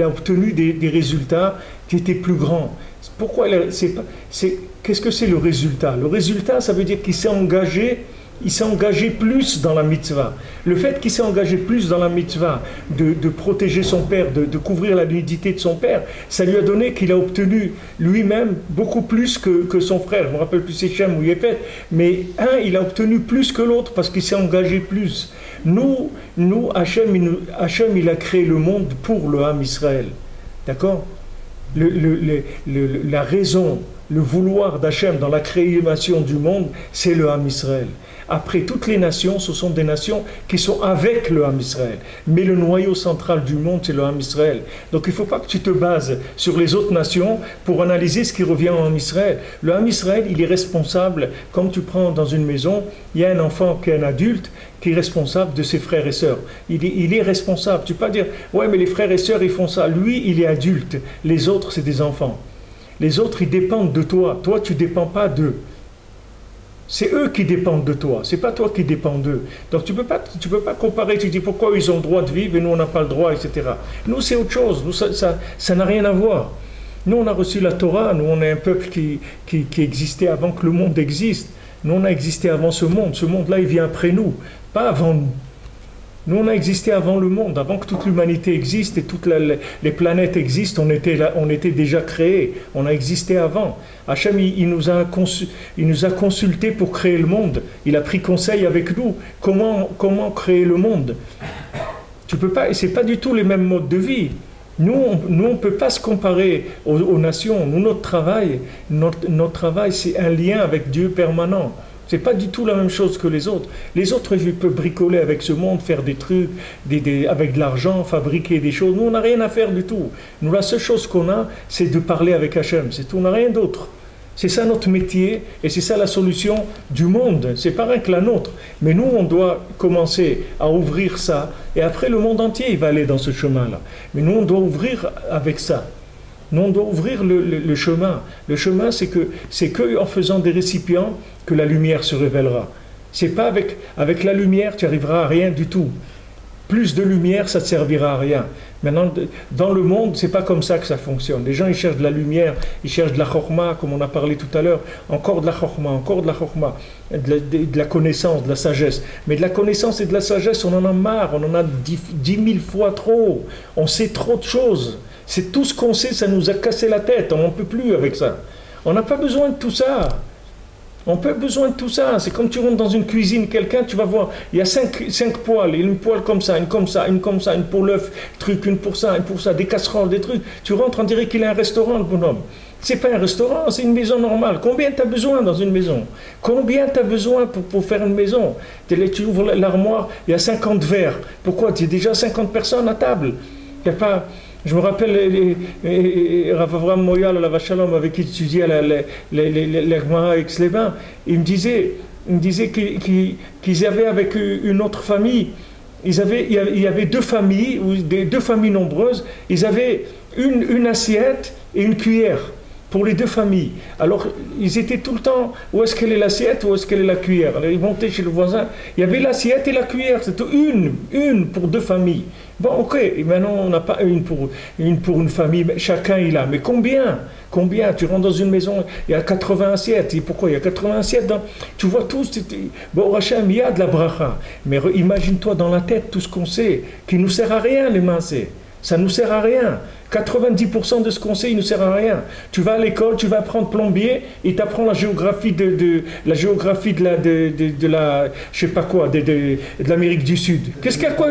a obtenu des résultats qui étaient plus grands. Pourquoi qu'est-ce que c'est le résultat? Le résultat, ça veut dire qu'il s'est engagé. Il s'est engagé plus dans la mitzvah. Le fait qu'il s'est engagé plus dans la mitzvah, de protéger son père, de couvrir la nudité de son père, ça lui a donné qu'il a obtenu lui-même beaucoup plus que son frère. Je ne me rappelle plus c'est Shem ou Yefet, mais il a obtenu plus que l'autre parce qu'il s'est engagé plus. Nous Hachem, il a créé le monde pour le Ham Israël. D'accord? La raison, le vouloir d'Hachem dans la création du monde, c'est le Ham Israël. Après, toutes les nations, ce sont des nations qui sont avec le Ham Israël. Mais le noyau central du monde, c'est le Ham Israël. Donc il ne faut pas que tu te bases sur les autres nations pour analyser ce qui revient au Ham Israël. Le Ham Israël, il est responsable, comme tu prends dans une maison, il y a un enfant qui est un adulte, qui est responsable de ses frères et sœurs. Il est responsable. Tu ne peux pas dire, ouais, mais les frères et sœurs, ils font ça. Lui, il est adulte. Les autres, c'est des enfants. Les autres, ils dépendent de toi. Toi, tu ne dépends pas d'eux. C'est eux qui dépendent de toi, c'est pas toi qui dépends d'eux. Donc tu peux pas comparer, tu dis pourquoi ils ont le droit de vivre et nous on n'a pas le droit, etc. Nous c'est autre chose, nous ça n'a rien à voir. Nous on a reçu la Torah, nous on est un peuple qui existait avant que le monde existe. Nous on a existé avant ce monde-là il vient après nous, pas avant nous. Nous on a existé avant le monde, avant que toute l'humanité existe et toutes les planètes existent, on était déjà créés, on a existé avant. Hachem, il nous a consultés pour créer le monde. Il a pris conseil avec nous. Comment créer le monde? Tu peux pas, c'est pas du tout les mêmes modes de vie. Nous, on peut pas se comparer aux nations. Nous, notre travail, c'est un lien avec Dieu permanent. C'est pas du tout la même chose que les autres. Les autres, ils peuvent bricoler avec ce monde, faire des trucs, avec de l'argent, fabriquer des choses. Nous, on n'a rien à faire du tout. Nous, la seule chose qu'on a, c'est de parler avec Hachem. C'est tout, on n'a rien d'autre. C'est ça notre métier et c'est ça la solution du monde. C'est pas rien que la nôtre. Mais nous, on doit commencer à ouvrir ça et après, le monde entier, il va aller dans ce chemin-là. Mais nous, on doit ouvrir avec ça. Nous, on doit ouvrir le chemin. Le chemin, c'est que en faisant des récipients que la lumière se révélera. C'est pas avec la lumière, tu n'arriveras à rien du tout. Plus de lumière, ça ne te servira à rien. Maintenant, dans le monde, c'est pas comme ça que ça fonctionne. Les gens, ils cherchent de la lumière, ils cherchent de la chorma, comme on a parlé tout à l'heure. Encore de la chorma, encore de la chorma, de la connaissance, de la sagesse. Mais de la connaissance et de la sagesse, on en a marre, on en a 10 000 fois trop. On sait trop de choses. C'est tout ce qu'on sait, ça nous a cassé la tête. On n'en peut plus avec ça. On n'a pas besoin de tout ça. On n'a pas besoin de tout ça. C'est comme tu rentres dans une cuisine, quelqu'un, tu vas voir, il y a 5 poêles, une poêle comme ça, une comme ça, une comme ça, une pour l'œuf, une pour ça, des casseroles, des trucs. Tu rentres, on dirait qu'il a un restaurant, le bonhomme. C'est pas un restaurant, c'est une maison normale. Combien tu as besoin dans une maison? Combien tu as besoin pour faire une maison? Tu ouvres l'armoire, il y a 50 verres. Pourquoi? Il y a déjà 50 personnes à table. Il n'y a pas... Je me rappelle Rav Avram Moyal, la Vachalom, avec qui j'étudiais la Gemara avec les bains, il me disait qu'ils avaient avec une autre famille, il y avait 2 familles, ou 2 familles nombreuses, ils avaient une assiette et une cuillère pour les 2 familles. Alors, ils étaient tout le temps, où est-ce qu'elle est l'assiette, où est-ce qu'elle est la cuillère? Alors, ils montaient chez le voisin, il y avait l'assiette et la cuillère, c'était une pour 2 familles. Bon, ok, et maintenant on n'a pas une pour une famille, chacun il a. Mais combien? Tu rentres dans une maison, il y a 80 assiettes. Et pourquoi il y a 80 assiettes tu vois tout. Bon, Hachem, il y a de la bracha. Mais imagine-toi dans la tête tout ce qu'on sait, qui ne nous sert à rien, les mains, ça ne nous sert à rien. 90% de ce qu'on sait, il ne sert à rien. Tu vas à l'école, tu vas apprendre plombier, et tu apprends la géographie de la je sais pas quoi, de l'Amérique du Sud. Qu'est-ce qu'il y a, quoi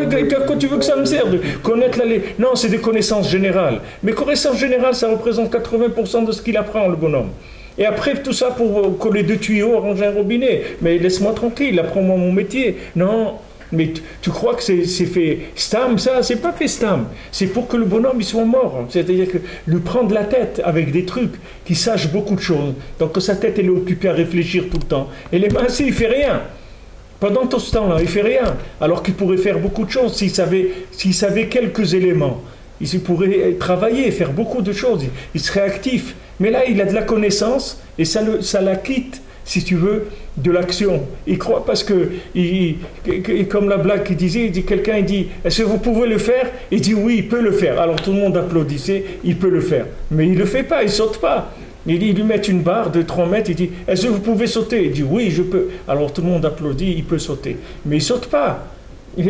tu veux que ça me serve de connaître Non, c'est des connaissances générales. Mais connaissances générales, ça représente 80% de ce qu'il apprend, le bonhomme. Et après, tout ça pour coller 2 tuyaux, arranger un robinet. Mais laisse-moi tranquille, apprends-moi mon métier. Non. Mais tu crois que c'est fait stam, ça? C'est pas fait stam. C'est pour que le bonhomme il soit mort. C'est-à-dire que lui prendre la tête avec des trucs qui sachent beaucoup de choses. Donc que sa tête elle est occupée à réfléchir tout le temps. Et les mains, il fait rien. Pendant tout ce temps-là, il fait rien. Alors qu'il pourrait faire beaucoup de choses s'il savait quelques éléments. Il pourrait travailler, faire beaucoup de choses. Il serait actif. Mais là, il a de la connaissance et ça la quitte, si tu veux, de l'action. Il croit parce que, comme la blague qu'il disait, quelqu'un dit, est-ce que vous pouvez le faire? Il dit oui, il peut le faire. Alors tout le monde applaudissait, il peut le faire. Mais il ne le fait pas, il ne saute pas. Il lui met une barre de 3 mètres, il dit, est-ce que vous pouvez sauter? Il dit oui, je peux. Alors tout le monde applaudit, il peut sauter. Mais il ne saute pas.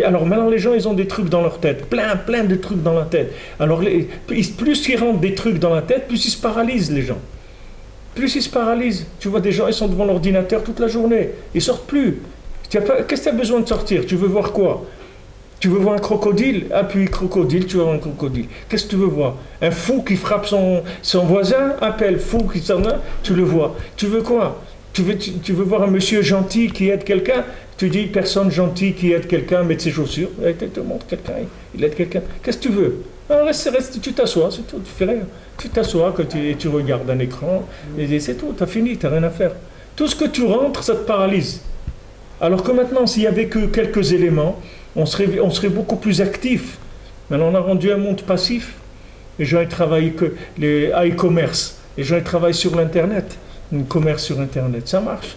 Alors maintenant les gens ils ont des trucs dans leur tête, plein de trucs dans la tête. Alors plus ils rentrent des trucs dans la tête, plus ils se paralysent les gens. Plus ils se paralysent. Tu vois des gens, ils sont devant l'ordinateur toute la journée. Ils ne sortent plus. Qu'est-ce que tu as besoin de sortir? Tu veux voir quoi? Tu veux voir un crocodile? Appuie crocodile, tu vas voir un crocodile. Qu'est-ce que tu veux voir? Un fou qui frappe son voisin? Appelle fou qui s'en va, tu le vois. Tu veux quoi? Tu veux voir un monsieur gentil qui aide quelqu'un? Tu dis personne gentille qui aide quelqu'un, met ses chaussures. Il te montre quelqu'un, il aide quelqu'un. Qu'est-ce que tu veux? Alors reste, tu t'assois, c'est tout, tu fais rien. Tu t'assois, tu regardes un écran, et c'est tout, tu as fini, tu n'as rien à faire. Tout ce que tu rentres, ça te paralyse. Alors que maintenant, s'il n'y avait que quelques éléments, on serait beaucoup plus actif. Maintenant, on a rendu un monde passif. Les gens, ils travaillent que les e-commerce. Les gens, ils travaillent sur l'Internet. Un commerce sur Internet, ça marche.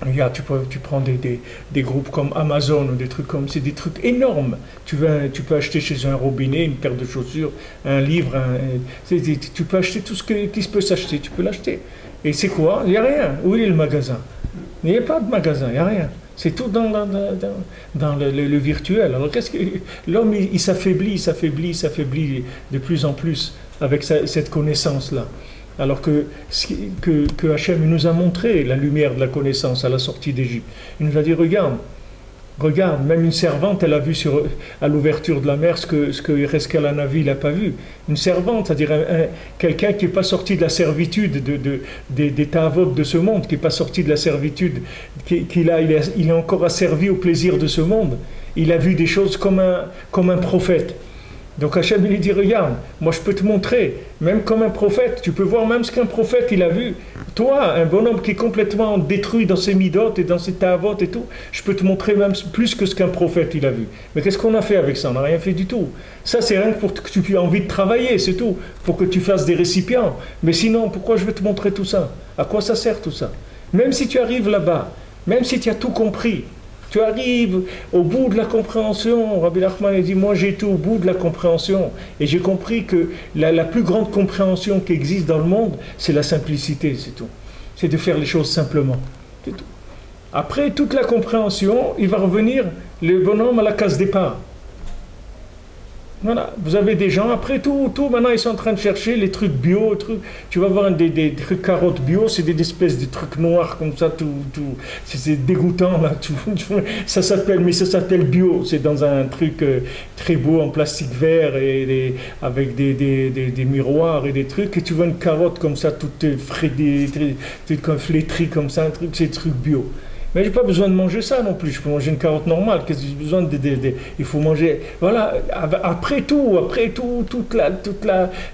Regarde, tu prends des groupes comme Amazon ou des trucs comme c'est des trucs énormes. Tu peux acheter chez un robinet une paire de chaussures, un livre, tu peux acheter tout ce qui peut s'acheter, tu peux l'acheter. Et c'est quoi? Il n'y a rien. Où est le magasin? Il n'y a pas de magasin, il n'y a rien. C'est tout dans le virtuel. Alors qu'est-ce que l'homme il s'affaiblit de plus en plus avec cette connaissance-là. Alors que Hachem nous a montré la lumière de la connaissance à la sortie d'Égypte. Il nous a dit, regarde, Regarde, même une servante, elle a vu à l'ouverture de la mer ce que Ereskel Hanavi n'a pas vu. Une servante, c'est-à-dire quelqu'un qui n'est pas sorti de la servitude des ta'avot de ce monde, qui n'est pas sorti de la servitude, il est encore asservi au plaisir de ce monde. Il a vu des choses comme un prophète. Donc Hachem il dit, regarde, moi je peux te montrer, même comme un prophète, tu peux voir même ce qu'un prophète il a vu. Toi, un bonhomme qui est complètement détruit dans ses midot et dans ses ta'avot et tout, je peux te montrer même plus que ce qu'un prophète il a vu. Mais qu'est-ce qu'on a fait avec ça? On n'a rien fait du tout. Ça c'est rien que pour que tu aies envie de travailler, c'est tout, pour que tu fasses des récipients. Mais sinon, pourquoi je vais te montrer tout ça? À quoi ça sert tout ça? Même si tu arrives là-bas, même si tu as tout compris, tu arrives au bout de la compréhension. Rabbi Nachman a dit, moi j'ai été au bout de la compréhension et j'ai compris que la plus grande compréhension qui existe dans le monde, c'est la simplicité, c'est tout. C'est de faire les choses simplement, c'est tout. Après toute la compréhension, il va revenir le bonhomme à la case départ. Voilà, vous avez des gens, après tout, maintenant ils sont en train de chercher les trucs bio, tu vas voir des trucs carottes bio, c'est des espèces de trucs noirs comme ça, c'est dégoûtant là, ça s'appelle bio, c'est dans un truc très beau en plastique vert avec des miroirs et des trucs, et tu vois une carotte comme ça, toute flétrie comme ça, c'est des trucs bio. Mais je n'ai pas besoin de manger ça non plus, je peux manger une carotte normale, qu'est-ce que j'ai besoin il faut manger, voilà, après toute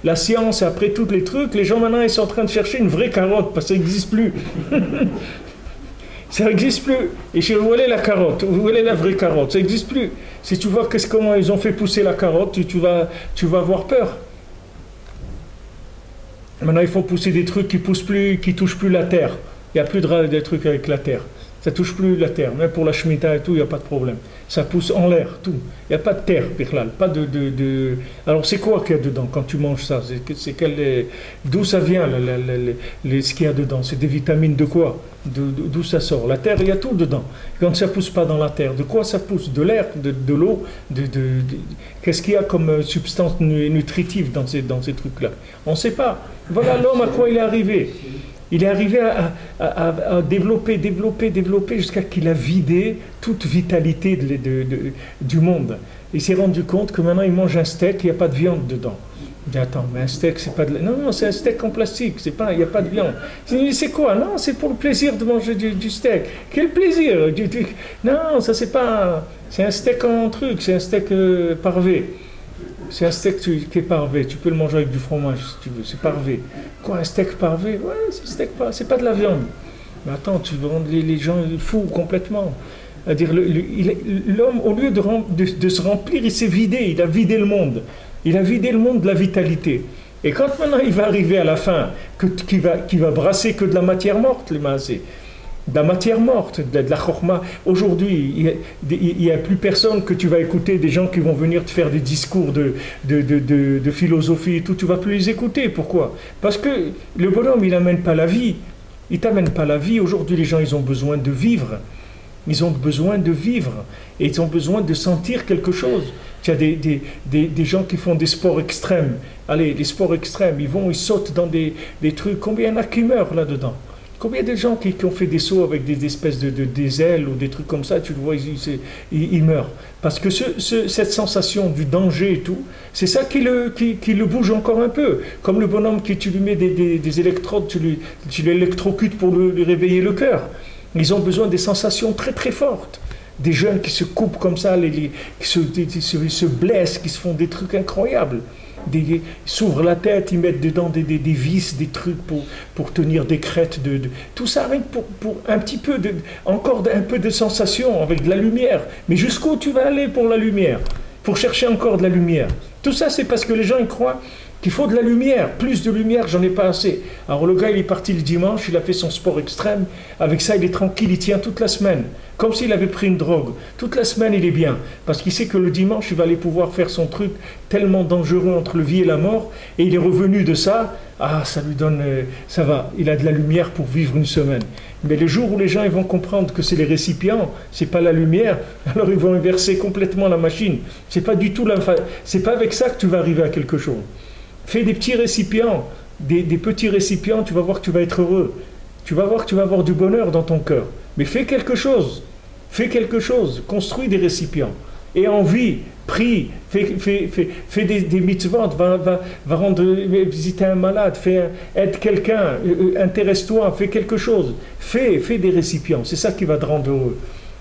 la science, après tous les trucs, les gens maintenant ils sont en train de chercher une vraie carotte, parce que ça n'existe plus. Ça n'existe plus. Et chez où est la carotte? Où est la vraie carotte? Ça n'existe plus. Si tu vois comment ils ont fait pousser la carotte, tu vas avoir peur. Maintenant il faut pousser des trucs qui touchent plus la terre. Il n'y a plus de trucs avec la terre. Ça ne touche plus la terre, même pour la Shemitah et tout, il n'y a pas de problème. Ça pousse en l'air, tout. Il n'y a pas de terre, Birlal, pas de... Alors c'est quoi qu'il y a dedans quand tu manges ça? D'où ça vient, ce qu'il y a dedans? C'est des vitamines de quoi? D'où ça sort? La terre, il y a tout dedans. Quand ça ne pousse pas dans la terre, de quoi ça pousse? De l'air, de l'eau, qu'est-ce qu'il y a comme substance nutritive dans ces trucs-là? On ne sait pas. Voilà l'homme à quoi il est arrivé. Il est arrivé à développer jusqu'à qu'il a vidé toute vitalité du monde. Il s'est rendu compte que maintenant il mange un steak, il n'y a pas de viande dedans. Il dit, attends, mais un steak, c'est pas de... Non, c'est un steak en plastique, il n'y a pas de viande. C'est quoi? Non, c'est pour le plaisir de manger du steak. Quel plaisir? Non, ça c'est pas... C'est un steak en truc, c'est un steak parvé. C'est un steak qui est parvé, tu peux le manger avec du fromage si tu veux, c'est parvé. Quoi, un steak parvé? Ouais, c'est pas de la viande. Mais attends, tu veux rendre les gens fous complètement. C'est-à-dire, l'homme, au lieu de se remplir, il s'est vidé, il a vidé le monde. Il a vidé le monde de la vitalité. Et quand maintenant il va arriver à la fin, qui va brasser que de la matière morte, les maasés, de la matière morte, de la chorma. Aujourd'hui, il n'y a plus personne que tu vas écouter, des gens qui vont venir te faire des discours de philosophie et tout, tu ne vas plus les écouter. Pourquoi? Parce que le bonhomme, il n'amène pas la vie. Il ne t'amène pas la vie. Aujourd'hui, les gens, ils ont besoin de vivre. Ils ont besoin de vivre. Et ils ont besoin de sentir quelque chose. Tu as des gens qui font des sports extrêmes. Allez, les sports extrêmes, ils sautent dans des trucs. Combien il y en a qui meurent là-dedans? Combien de gens qui ont fait des sauts avec des espèces des ailes ou des trucs comme ça, tu le vois, ils meurent. Parce que cette sensation du danger et tout, c'est ça qui le bouge encore un peu. Comme le bonhomme tu lui mets des électrodes, tu l'électrocutes pour lui réveiller le cœur. Ils ont besoin des sensations très très fortes. Des jeunes qui se coupent comme ça, qui se blessent, qui se font des trucs incroyables. Ils s'ouvrent la tête, ils mettent dedans des vis, des trucs pour tenir des crêtes. Tout ça rien que pour un petit peu encore un peu de sensation avec de la lumière. Mais jusqu'où tu vas aller pour la lumière? Pour chercher encore de la lumière. Tout ça, c'est parce que les gens ils croient qu'il faut de la lumière. Plus de lumière, j'en ai pas assez. Alors le gars, il est parti le dimanche, il a fait son sport extrême. Avec ça, il est tranquille, il tient toute la semaine. Comme s'il avait pris une drogue. Toute la semaine, il est bien. Parce qu'il sait que le dimanche, il va aller pouvoir faire son truc tellement dangereux entre le vie et la mort. Et il est revenu de ça. Ah, ça lui donne... ça va, il a de la lumière pour vivre une semaine. Mais le jour où les gens ils vont comprendre que c'est les récipients, c'est pas la lumière, alors ils vont inverser complètement la machine. C'est pas du tout c'est pas avec ça que tu vas arriver à quelque chose. Fais des petits récipients, des petits récipients, tu vas voir que tu vas être heureux. Tu vas voir que tu vas avoir du bonheur dans ton cœur. Mais fais quelque chose. fais quelque chose, construis des récipients. Et en vie, prie, fais des mitzvot, va rendre visiter un malade, aide quelqu'un, intéresse-toi, fais quelque chose. Fais des récipients, c'est ça qui va te rendre heureux.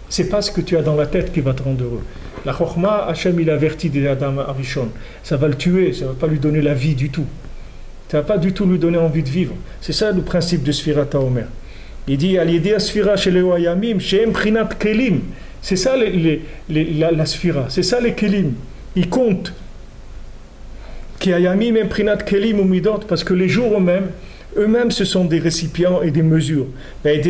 C'est pas ce que tu as dans la tête qui va te rendre heureux. La Chokhmah, Hachem il avertit des Adam Arishon. Ça va le tuer, ça ne va pas lui donner la vie du tout. Ça ne va pas du tout lui donner envie de vivre. C'est ça le principe de Sfirat HaOmer. Il dit Al-Yedea Sfira chez les Oyamim, chez Prinat Kelim. C'est ça la Sfira, c'est ça les Kelim. Ils comptent. Ki Ayamim Prinat Kelim ou Midot, parce que les jours eux-mêmes, ce sont des récipients et des mesures. Et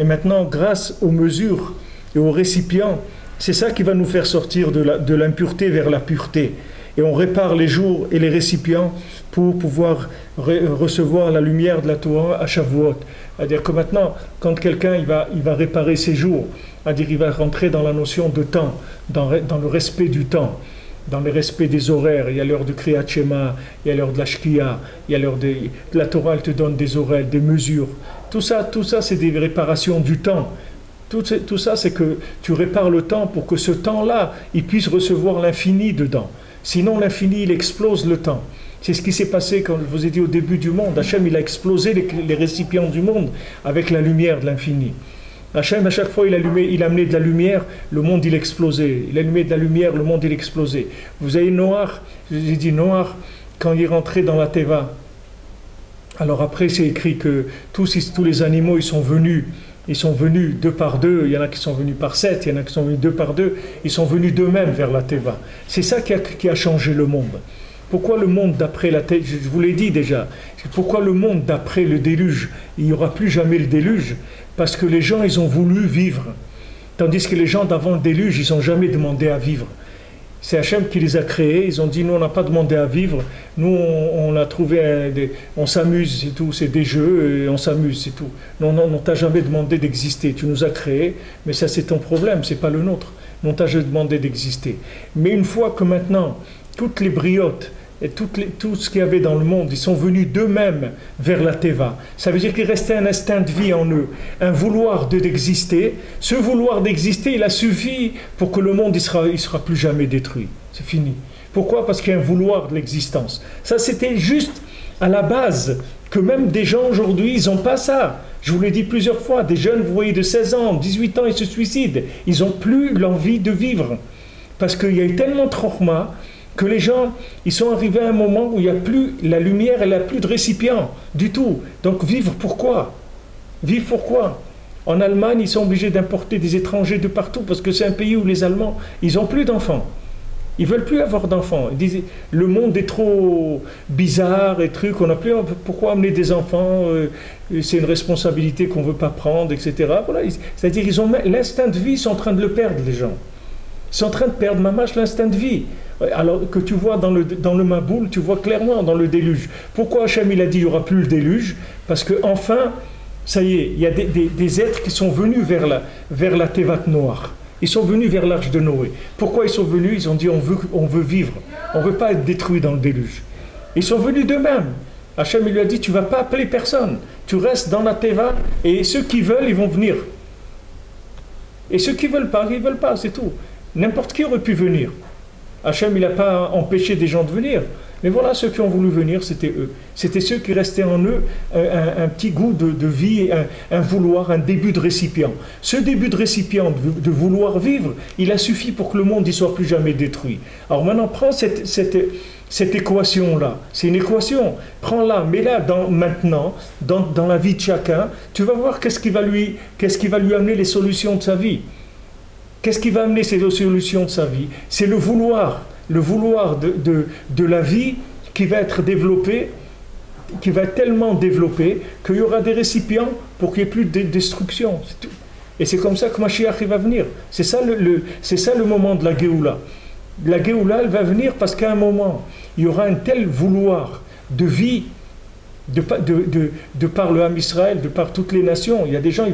maintenant, grâce aux mesures et aux récipients, c'est ça qui va nous faire sortir de l'impureté vers la pureté. Et on répare les jours et les récipients pour pouvoir recevoir la lumière de la Torah à Shavuot. C'est-à-dire que maintenant, quand quelqu'un il va réparer ses jours, c'est-à-dire il va rentrer dans la notion de temps, dans le respect du temps, dans le respect des horaires. Il y a l'heure de Kriyat Shema, il y a l'heure de la Shkia, il y a l'heure de la Torah, elle te donne des horaires, des mesures. Tout ça c'est des réparations du temps. Tout ça, c'est que tu répares le temps pour que ce temps-là, il puisse recevoir l'infini dedans. Sinon, l'infini, il explose le temps. C'est ce qui s'est passé quand je vous ai dit au début du monde. Hachem, il a explosé les récipients du monde avec la lumière de l'infini. Hachem, à chaque fois, il a amené de la lumière, le monde, il explosait. Il a allumé de la lumière, le monde, il explosait. Vous avez Noach, j'ai dit Noach, quand il est rentré dans la Teva. Alors après, c'est écrit que tous les animaux, ils sont venus deux par deux, il y en a qui sont venus par 7, il y en a qui sont venus deux par deux, ils sont venus d'eux-mêmes vers la Teva. C'est ça qui a changé le monde. Pourquoi le monde d'après la Teva, je vous l'ai dit déjà, pourquoi le monde d'après le déluge, il n'y aura plus jamais le déluge? Parce que les gens, ils ont voulu vivre. Tandis que les gens d'avant le déluge, ils n'ont jamais demandé à vivre. C'est Hachem qui les a créés, ils ont dit, nous on n'a pas demandé à vivre, nous on a trouvé, on s'amuse, c'est tout, c'est des jeux, et on s'amuse, c'est tout. Non, on t'a jamais demandé d'exister, tu nous as créés, mais ça c'est ton problème, c'est pas le nôtre. On t'a jamais demandé d'exister. Mais une fois que maintenant, toutes les briottes, et tout ce qu'il y avait dans le monde, ils sont venus d'eux-mêmes vers la Teva. Ça veut dire qu'il restait un instinct de vie en eux, un vouloir d'exister. Ce vouloir d'exister, il a suffi pour que le monde il sera plus jamais détruit. C'est fini. Pourquoi? Parce qu'il y a un vouloir de l'existence. Ça, c'était juste à la base, que même des gens aujourd'hui, ils n'ont pas ça. Je vous l'ai dit plusieurs fois, des jeunes, vous voyez, de 16 ans, 18 ans, ils se suicident. Ils n'ont plus l'envie de vivre. Parce qu'il y a eu tellement de chokhmah que les gens, ils sont arrivés à un moment où il n'y a plus la lumière, elle n'a plus de récipient du tout. Donc vivre pourquoi? Vivre pourquoi? En Allemagne, ils sont obligés d'importer des étrangers de partout parce que c'est un pays où les Allemands, ils n'ont plus d'enfants. Ils ne veulent plus avoir d'enfants. Ils disent, le monde est trop bizarre et trucs, on n'a plus, pourquoi amener des enfants, c'est une responsabilité qu'on ne veut pas prendre, etc. Voilà. C'est-à-dire qu'ils ont l'instinct de vie, ils sont en train de le perdre, les gens. Ils sont en train de perdre, mamache, l'instinct de vie. Alors que tu vois dans le Maboul, tu vois clairement dans le déluge. Pourquoi Hachem il a dit il n'y aura plus le déluge? Parce que enfin, ça y est, il y a des êtres qui sont venus vers la Tevat Noach. Ils sont venus vers l'arche de Noé. Pourquoi ils sont venus? Ils ont dit on veut vivre. On ne veut pas être détruit dans le déluge. Ils sont venus d'eux-mêmes. Hachem il lui a dit tu ne vas pas appeler personne. Tu restes dans la Teva et ceux qui veulent, ils vont venir. Et ceux qui ne veulent pas, ils ne veulent pas, c'est tout. N'importe qui aurait pu venir. Hachem, il n'a pas empêché des gens de venir. Mais voilà, ceux qui ont voulu venir, c'était eux. C'était ceux qui restaient en eux un petit goût de vie, un vouloir, un début de récipient. Ce début de récipient, de vouloir vivre, il a suffi pour que le monde ne soit plus jamais détruit. Alors maintenant, prends cette équation-là. C'est une équation. Prends-la, mets-la maintenant, dans la vie de chacun. Tu vas voir qu'est-ce qui va lui amener les solutions de sa vie. Qu'est-ce qui va amener ces solutions de sa vie? C'est le vouloir de la vie qui va être développé, qui va être tellement développé qu'il y aura des récipients pour qu'il n'y ait plus de destruction. C'est tout. Et c'est comme ça que Mashiach va venir. C'est ça le moment de la Géoula. La Géoula, elle va venir parce qu'à un moment, il y aura un tel vouloir de vie de par le Ham Israël, de par toutes les nations. Il y a des gens,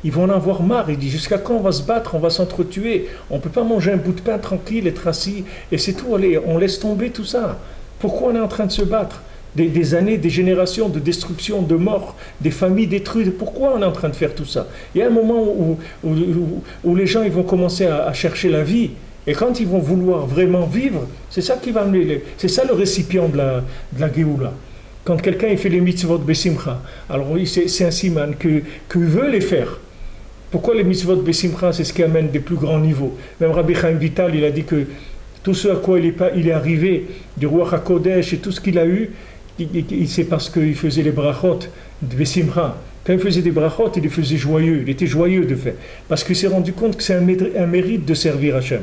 ils vont en avoir marre. Ils disent jusqu'à quand on va se battre, on va s'entretuer, on ne peut pas manger un bout de pain tranquille, être assis, et c'est tout, allez, on laisse tomber tout ça. Pourquoi on est en train de se battre? des années, des générations de destruction, de mort, des familles détruites. Pourquoi on est en train de faire tout ça? Il y a un moment où les gens ils vont commencer à chercher la vie. Et quand ils vont vouloir vraiment vivre, c'est ça qui va amener, c'est ça le récipient de la Géoula. Quand quelqu'un il fait les mitzvot besimcha, alors oui, c'est un siman qu'il veut les faire. Pourquoi les mitzvot besimcha, c'est ce qui amène des plus grands niveaux. Même Rabbi Chaim Vital, il a dit que tout ce à quoi il est arrivé, du roi HaKodesh et tout ce qu'il a eu, c'est parce qu'il faisait les brachot de besimcha. Quand il faisait des brachot, il les faisait joyeux, il était joyeux de fait. Parce qu'il s'est rendu compte que c'est un mérite de servir Hachem.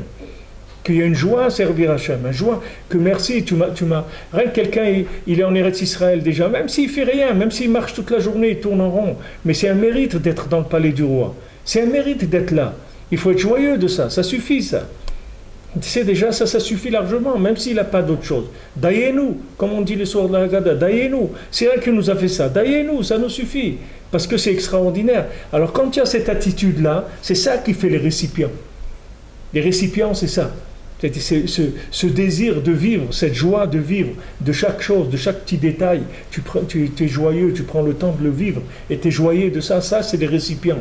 Qu'il y a une joie à servir Hachem, une joie que merci, tu m'as. Rien que quelqu'un, il est en Eretz Israël déjà, même s'il fait rien, même s'il marche toute la journée, il tourne en rond, mais c'est un mérite d'être dans le palais du roi. C'est un mérite d'être là. Il faut être joyeux de ça, ça suffit ça. C'est déjà ça suffit largement, même s'il n'a pas d'autre chose. Daïez-nous, comme on dit le soir de la Haggadah, daïez-nous. C'est elle qui nous a fait ça, daïez-nous, ça nous suffit, parce que c'est extraordinaire. Alors quand il y a cette attitude-là, c'est ça qui fait les récipients. Les récipients, c'est ça. C'est ce désir de vivre, cette joie de vivre, de chaque chose, de chaque petit détail. Tu es joyeux, tu prends le temps de le vivre, et tu es joyeux de ça. Ça, c'est les récipients.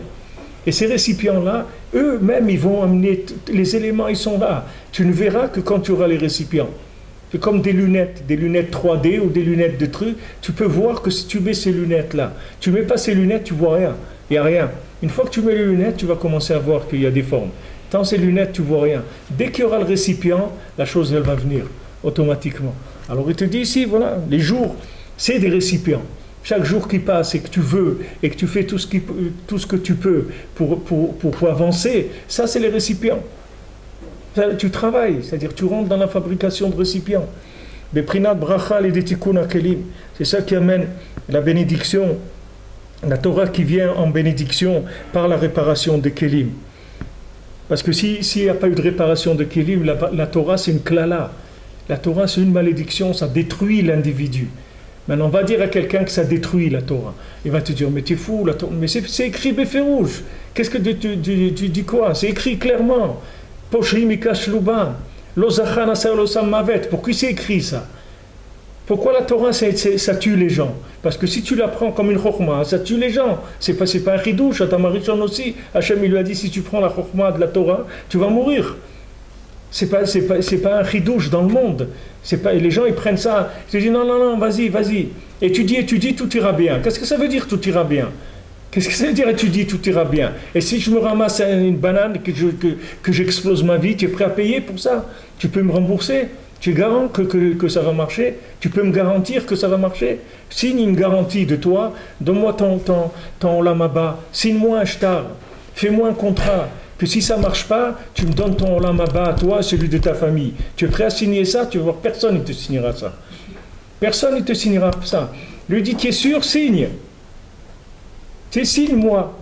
Et ces récipients-là, eux-mêmes, ils vont amener, les éléments, ils sont là. Tu ne verras que quand tu auras les récipients. C'est comme des lunettes 3D ou des lunettes de trucs. Tu peux voir que si tu mets ces lunettes-là, tu ne mets pas ces lunettes, tu ne vois rien. Il n'y a rien. Une fois que tu mets les lunettes, tu vas commencer à voir qu'il y a des formes. Sans ces lunettes, tu ne vois rien. Dès qu'il y aura le récipient, la chose, elle va venir automatiquement. Alors il te dit ici, voilà, les jours, c'est des récipients. Chaque jour qui passe et que tu veux, et que tu fais tout ce que tu peux pour avancer, ça c'est les récipients. Tu travailles, c'est-à-dire tu rentres dans la fabrication de récipients. Beprinat bracha l'edetikun akelim. C'est ça qui amène la bénédiction, la Torah qui vient en bénédiction par la réparation des kelim. Parce que s'il n'y a pas eu de réparation de kelim, la Torah c'est une klala. La Torah c'est une malédiction, ça détruit l'individu. Maintenant, on va dire à quelqu'un que ça détruit la Torah. Il va te dire, mais t'es fou, la Torah. Mais c'est écrit béférouge. Qu'est-ce que tu dis quoi? C'est écrit clairement. Poshri mikash luban. Lozachan asar losam mavet. Pourquoi c'est écrit ça? Pourquoi la Torah, ça tue les gens? Parce que si tu la prends comme une chokhma, ça tue les gens. C'est pas un chidouche. Adam Arishon aussi, Hachem il lui a dit, si tu prends la chokhma de la Torah, tu vas mourir. C'est pas un chidouche dans le monde. Les gens ils prennent ça, ils te disent non, vas-y. Étudie, tout ira bien. Qu'est-ce que ça veut dire tout ira bien? Qu'est-ce que ça veut dire étudier, tout ira bien? Et si je me ramasse une banane, que j'explose ma vie, tu es prêt à payer pour ça? Tu peux me rembourser? Tu es garant que ça va marcher? Tu peux me garantir que ça va marcher? Signe une garantie de toi, donne-moi ton olam haba, signe-moi un shtar, fais-moi un contrat. Que si ça ne marche pas, tu me donnes ton olam haba à toi, celui de ta famille. Tu es prêt à signer ça? Tu vas voir, personne ne te signera ça. Personne ne te signera ça. Lui dit, tu es sûr? Signe. Signe-moi.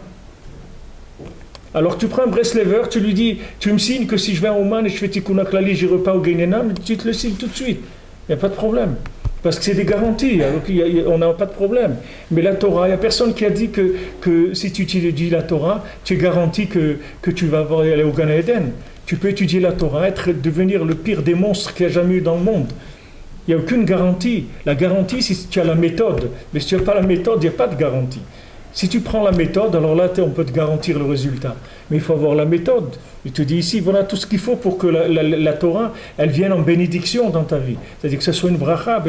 Alors tu prends un Breslever, tu lui dis, tu me signes que si je vais à Oman et je fais Tikkun HaKlali, je n'irai pas au Guénénam, tu te le signes tout de suite. Il n'y a pas de problème. Parce que c'est des garanties, alors on n'a pas de problème. Mais la Torah, il n'y a personne qui a dit que si tu étudies la Torah, tu es garanti que tu vas aller au Gan Eden. Tu peux étudier la Torah, devenir le pire des monstres qu'il y a jamais eu dans le monde. Il n'y a aucune garantie. La garantie, c'est si tu as la méthode. Mais si tu n'as pas la méthode, il n'y a pas de garantie. Si tu prends la méthode, alors là, on peut te garantir le résultat. Mais il faut avoir la méthode. Il te dit ici, voilà tout ce qu'il faut pour que la Torah, elle vienne en bénédiction dans ta vie. C'est-à-dire que ce soit une bracha,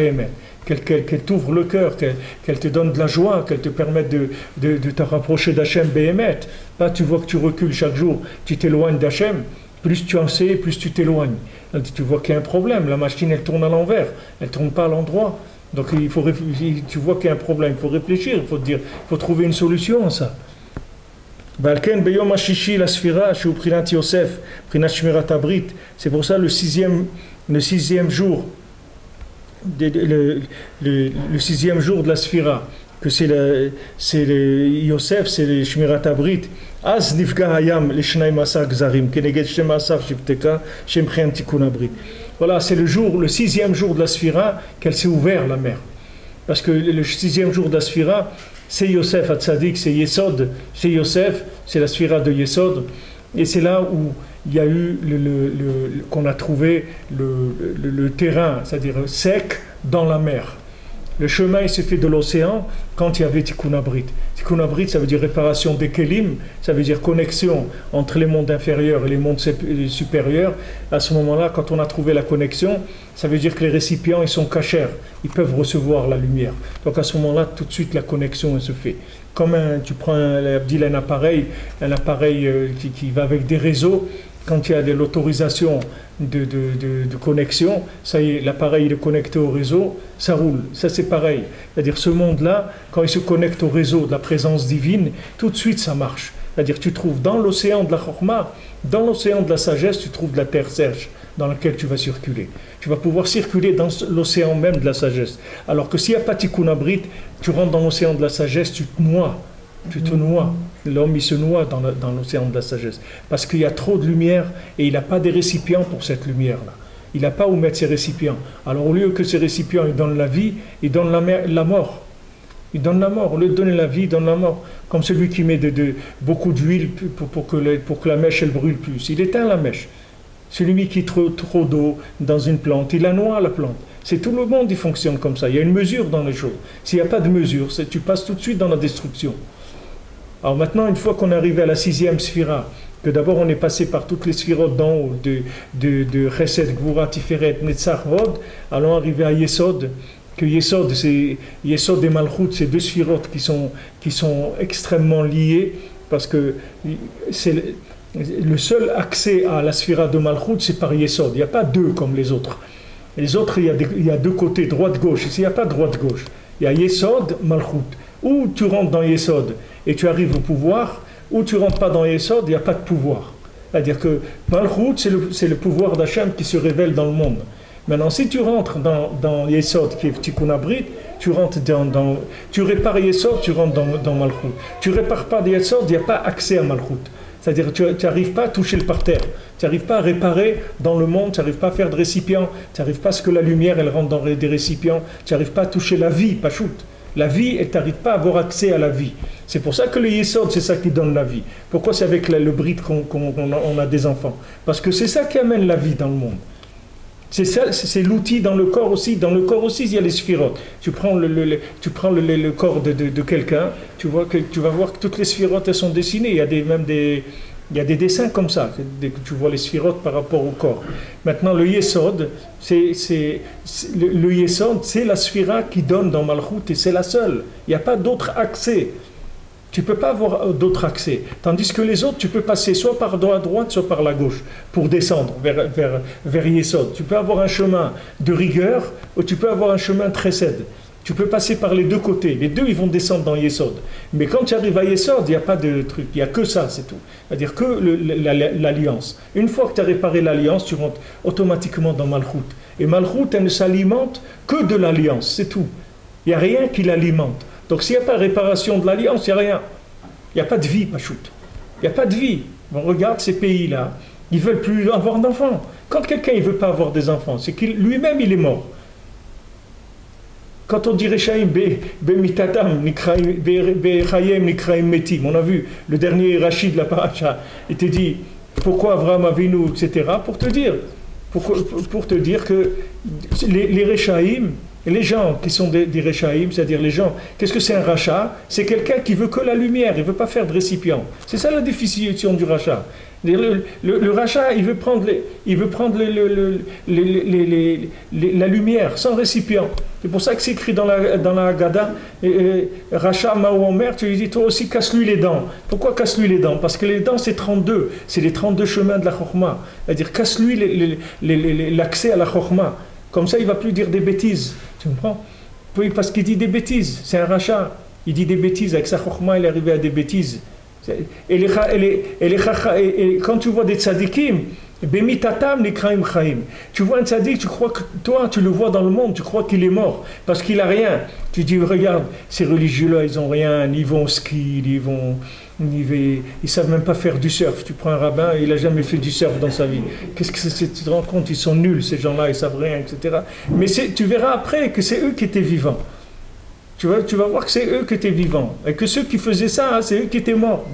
qu'elle t'ouvre le cœur, qu'elle te donne de la joie, qu'elle te permette de te rapprocher d'Hachem Béhémet. Pas tu vois que tu recules chaque jour, tu t'éloignes d'Hachem, plus tu en sais, plus tu t'éloignes. Tu vois qu'il y a un problème, la machine elle tourne à l'envers, elle ne tourne pas à l'endroit. Donc tu vois qu'il y a un problème, il faut réfléchir, il faut te dire, il faut trouver une solution à ça. C'est pour ça le sixième jour, le sixième jour de la Sphira, que c'est le Yosef, c'est le Shmirat Abrit. Az nifga hayam le shnai masar gzarim, keneged shem masar shivteka shem chen tikkun abrit. Voilà, c'est le sixième jour de la Sphira qu'elle s'est ouverte, la mer. Parce que le sixième jour de la Sphira, c'est Yosef Hatzadik, c'est Yesod, c'est Yosef, c'est la Sphira de Yesod. Et c'est là où il y a eu qu'on a trouvé le terrain, c'est-à-dire sec dans la mer. Le chemin il se fait de l'océan quand il y avait Tikkun Abrit. Tikkun Abrit, ça veut dire réparation des kelim, ça veut dire connexion entre les mondes inférieurs et les mondes supérieurs. À ce moment-là, quand on a trouvé la connexion, ça veut dire que les récipients ils sont cachers, ils peuvent recevoir la lumière. Donc à ce moment-là, tout de suite la connexion elle se fait. Comme tu prends un appareil qui va avec des réseaux. Quand il y a de l'autorisation de connexion, ça y est, l'appareil est connecté au réseau, ça roule. Ça c'est pareil. C'est-à-dire ce monde-là, quand il se connecte au réseau de la présence divine, tout de suite ça marche. C'est-à-dire tu trouves dans l'océan de la Chorma, dans l'océan de la sagesse, tu trouves de la terre sèche dans laquelle tu vas circuler. Tu vas pouvoir circuler dans l'océan même de la sagesse. Alors que s'il n'y a pas Tikkun Abrit, tu rentres dans l'océan de la sagesse, tu te noies. Tu te noies. L'homme, il se noie dans l'océan de la sagesse. Parce qu'il y a trop de lumière et il n'a pas des récipients pour cette lumière-là. Il n'a pas où mettre ses récipients. Alors, au lieu que ces récipients, ils donnent la vie, ils donnent la mort. Il donne la mort. Au lieu de donner la vie, il donne la mort. Comme celui qui met beaucoup d'huile pour que la mèche, elle brûle plus. Il éteint la mèche. Celui qui trop d'eau dans une plante, il la noie, la plante. C'est tout le monde qui fonctionne comme ça. Il y a une mesure dans les choses. S'il n'y a pas de mesure, tu passes tout de suite dans la destruction. Alors maintenant, une fois qu'on est arrivé à la 6e sphira, que d'abord on est passé par toutes les sphirotes d'en haut, de Chesed, Gvura, Tiferet, Netzach, Vod, allons arriver à Yesod, que Yesod et Malchut, c'est deux sphirotes qui sont extrêmement liés, parce que c'est le seul accès à la sphira de Malchut, c'est par Yesod. Il n'y a pas deux comme les autres. Les autres, il y a deux côtés, droite-gauche. Ici, il n'y a pas droite-gauche. Il y a Yesod, Malchut. Ou tu rentres dans Yesod et tu arrives au pouvoir, ou tu ne rentres pas dans Yesod, il n'y a pas de pouvoir. C'est-à-dire que Malchut, c'est le pouvoir d'Hachem qui se révèle dans le monde. Maintenant, si tu rentres dans Yesod, qui est Tikkun Abrit, tu répares Yesod, tu rentres dans Malchut. Tu ne répares pas Yesod, il n'y a pas accès à Malchut. C'est-à-dire que tu n'arrives pas à toucher le parterre. Tu n'arrives pas à réparer dans le monde, tu n'arrives pas à faire de récipients, tu n'arrives pas à ce que la lumière elle rentre dans des récipients, tu n'arrives pas à toucher la vie, pas shoot. La vie, et tu n'arrives pas à avoir accès à la vie. C'est pour ça que le Yesod, c'est ça qui donne la vie. Pourquoi c'est avec le Brit qu'on a des enfants? Parce que c'est ça qui amène la vie dans le monde. C'est l'outil dans le corps aussi. Dans le corps aussi, il y a les sphirotes. Tu prends le corps de quelqu'un, tu vas voir que toutes les sphirotes, elles sont dessinées. Il y a des dessins comme ça, tu vois les sphirotes par rapport au corps. Maintenant, le Yesod, le Yesod, c'est la sphira qui donne dans Malchut et c'est la seule. Il n'y a pas d'autre accès. Tu ne peux pas avoir d'autre accès. Tandis que les autres, tu peux passer soit par la droite, soit par la gauche pour descendre vers Yesod. Tu peux avoir un chemin de rigueur ou tu peux avoir un chemin de chesed. Tu peux passer par les deux côtés. Les deux, ils vont descendre dans Yesod. Mais quand tu arrives à Yesod, il n'y a pas de truc. Il n'y a que ça, c'est tout. C'est-à-dire que l'alliance. Une fois que tu as réparé l'alliance, tu rentres automatiquement dans Malchut. Et Malchut, elle ne s'alimente que de l'alliance, c'est tout. Il n'y a rien qui l'alimente. Donc s'il n'y a pas réparation de l'alliance, il n'y a rien. Il n'y a pas de vie, Machout. Il n'y a pas de vie. On regarde ces pays-là, ils ne veulent plus avoir d'enfants. Quand quelqu'un ne veut pas avoir des enfants, c'est qu'il lui-même il est mort. Quand on dit Rechaim Bemitatam, Bechayem Nikraim Metim, on a vu le dernier Rachid de la paracha, il te dit pourquoi Avraham Avinu, etc. Pour te dire que les Rechaim, les gens qui sont des Rechaim, c'est-à-dire les gens, qu'est-ce que c'est un rachat? C'est quelqu'un qui veut que la lumière, il ne veut pas faire de récipient. C'est ça la définition du rachat. Le rachat, il veut prendre la lumière sans récipient. C'est pour ça que c'est écrit dans la Haggadah, rachat Mahomer, tu lui dis toi aussi casse-lui les dents. Pourquoi casse-lui les dents? Parce que les dents c'est 32, c'est les 32 chemins de la Chokhmah. C'est-à-dire casse-lui l'accès à la Chokhmah. Comme ça, il ne va plus dire des bêtises. Tu comprends? Oui, parce qu'il dit des bêtises. C'est un rachat. Il dit des bêtises. Avec sa chokhmah, il est arrivé à des bêtises. Et quand tu vois des tzadikim, tu vois un tzadik, tu crois que toi, tu le vois dans le monde, tu crois qu'il est mort parce qu'il n'a rien. Tu dis, regarde, ces religieux-là, ils n'ont rien. Ils vont au ski, ils ne savent même pas faire du surf. Tu prends un rabbin, il n'a jamais fait du surf dans sa vie. Qu'est-ce que c'est? Tu te rends compte, ils sont nuls, ces gens-là, ils ne savent rien, etc. Mais tu verras après que c'est eux qui étaient vivants. Tu vas voir que c'est eux qui étaient vivants. Et que ceux qui faisaient ça, c'est eux qui étaient morts.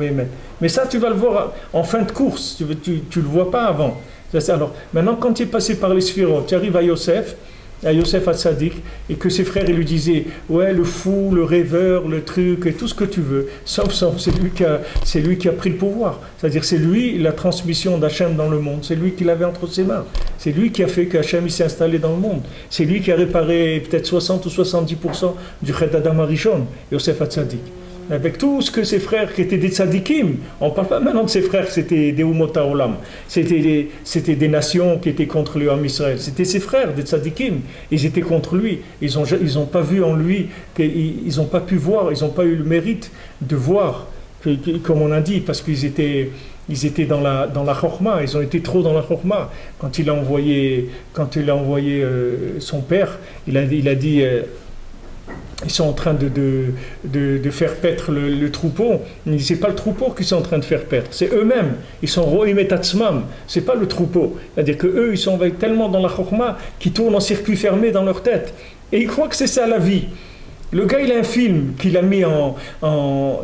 Mais ça, tu vas le voir en fin de course. Tu ne le vois pas avant. Alors, maintenant, quand tu es passé par les sphirotes, tu arrives à Yosef. à Yosef Hatzadik, et que ses frères ils lui disaient ouais, le fou, le rêveur, le truc, et tout ce que tu veux, sauf c'est lui qui a pris le pouvoir. C'est-à-dire c'est lui la transmission d'Hachem dans le monde, c'est lui qui l'avait entre ses mains, c'est lui qui a fait qu'Hachem s'est installé dans le monde, c'est lui qui a réparé peut-être 60 ou 70% du Chet Adam Arishon, Yosef Hatzadik. Avec tout ce que ses frères qui étaient des tzadikim, on ne parle pas maintenant de ses frères qui étaient des Umota Olam, c'était des nations qui étaient contre le Ham Israël, c'était ses frères des tzadikim, ils étaient contre lui, ils n'ont pas vu en lui, ils n'ont pas pu voir, ils n'ont pas eu le mérite de voir, comme on a dit, parce qu'ils étaient dans la chorma, ils ont été trop dans la chorma. Quand il a envoyé son père, il a dit ils sont en train de faire paître le troupeau. Il dit, c'est pas le troupeau qu'ils sont en train de faire paître, c'est eux-mêmes. Ils sont ro'im et tatzmam, c'est pas le troupeau. C'est-à-dire qu'eux, ils sont tellement dans la chokma qu'ils tournent en circuit fermé dans leur tête. Et ils croient que c'est ça la vie. Le gars, il a un film qu'il a mis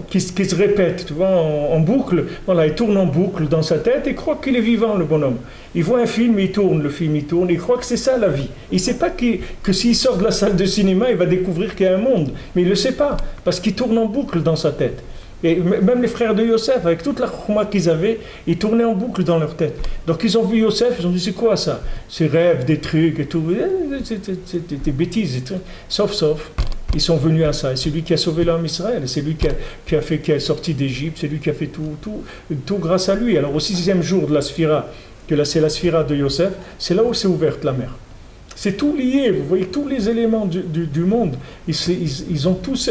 qui se répète, tu vois, en boucle. Voilà, il tourne en boucle dans sa tête et croit qu'il est vivant, le bonhomme. Il voit un film, il tourne, le film, il tourne, il croit que c'est ça la vie. Il ne sait pas que s'il sort de la salle de cinéma, il va découvrir qu'il y a un monde. Mais il ne le sait pas, parce qu'il tourne en boucle dans sa tête. Et même les frères de Yosef, avec toute la chokhma qu'ils avaient, ils tournaient en boucle dans leur tête. Donc ils ont vu Yosef, ils ont dit, c'est quoi ça? Ces rêves, des trucs et tout. C'est des bêtises, sauf. Ils sont venus à ça, et c'est lui qui a sauvé l'homme Israël, c'est lui qui a sorti d'Égypte, c'est lui qui a fait tout grâce à lui. Alors au 6e jour de la Sphira, c'est la Sphira de Yosef, c'est là où s'est ouverte la mer. C'est tout lié, vous voyez, tous les éléments du monde, ils ont tous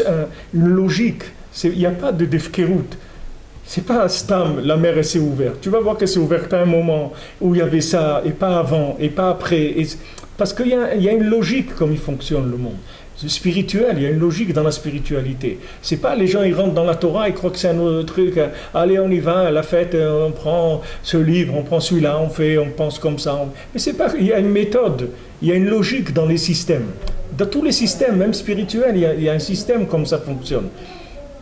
une logique, il n'y a pas de defkerut. C'est pas Stam, la mer s'est ouverte. Tu vas voir qu'elle s'est ouverte à un moment où il y avait ça, et pas avant, et pas après. Parce qu'il y a une logique comme il fonctionne le monde. C'est spirituel, il y a une logique dans la spiritualité. C'est pas les gens ils rentrent dans la Torah et croient que c'est un autre truc. Allez, on y va, à la fête, on prend ce livre, on prend celui-là, on pense comme ça. Mais c'est pas, il y a une méthode, il y a une logique dans les systèmes. Dans tous les systèmes, même spirituels, il y a un système comme ça fonctionne.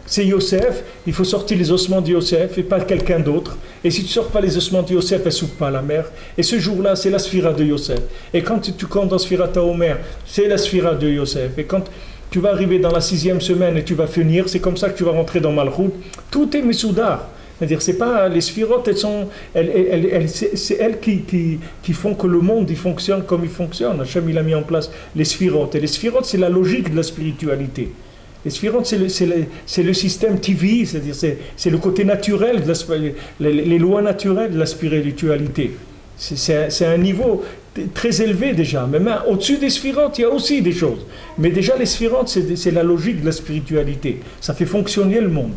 C'est Yosef, il faut sortir les ossements de Yosef et pas quelqu'un d'autre. Et si tu ne sors pas les ossements de Yosef, elle ne s'ouvre pas la mer. Et ce jour-là, c'est la sphira de Yosef. Et quand tu comptes dans Sphira Taomer, c'est la sphira de Yosef. Et quand tu vas arriver dans la 6e semaine et tu vas finir, c'est comme ça que tu vas rentrer dans Malchut. Tout est Missoudar. C'est-à-dire, c'est pas les sphirotes, c'est elles qui font que le monde il fonctionne comme il fonctionne. Hachem, il a mis en place les sphirotes. Et les sphirotes, c'est la logique de la spiritualité. Les sphirotes, c'est le système TV, c'est-à-dire c'est le côté naturel, les lois naturelles de la spiritualité. C'est un niveau très élevé déjà. Mais même au-dessus des sphirotes, il y a aussi des choses. Mais déjà, les sphirotes, c'est la logique de la spiritualité. Ça fait fonctionner le monde.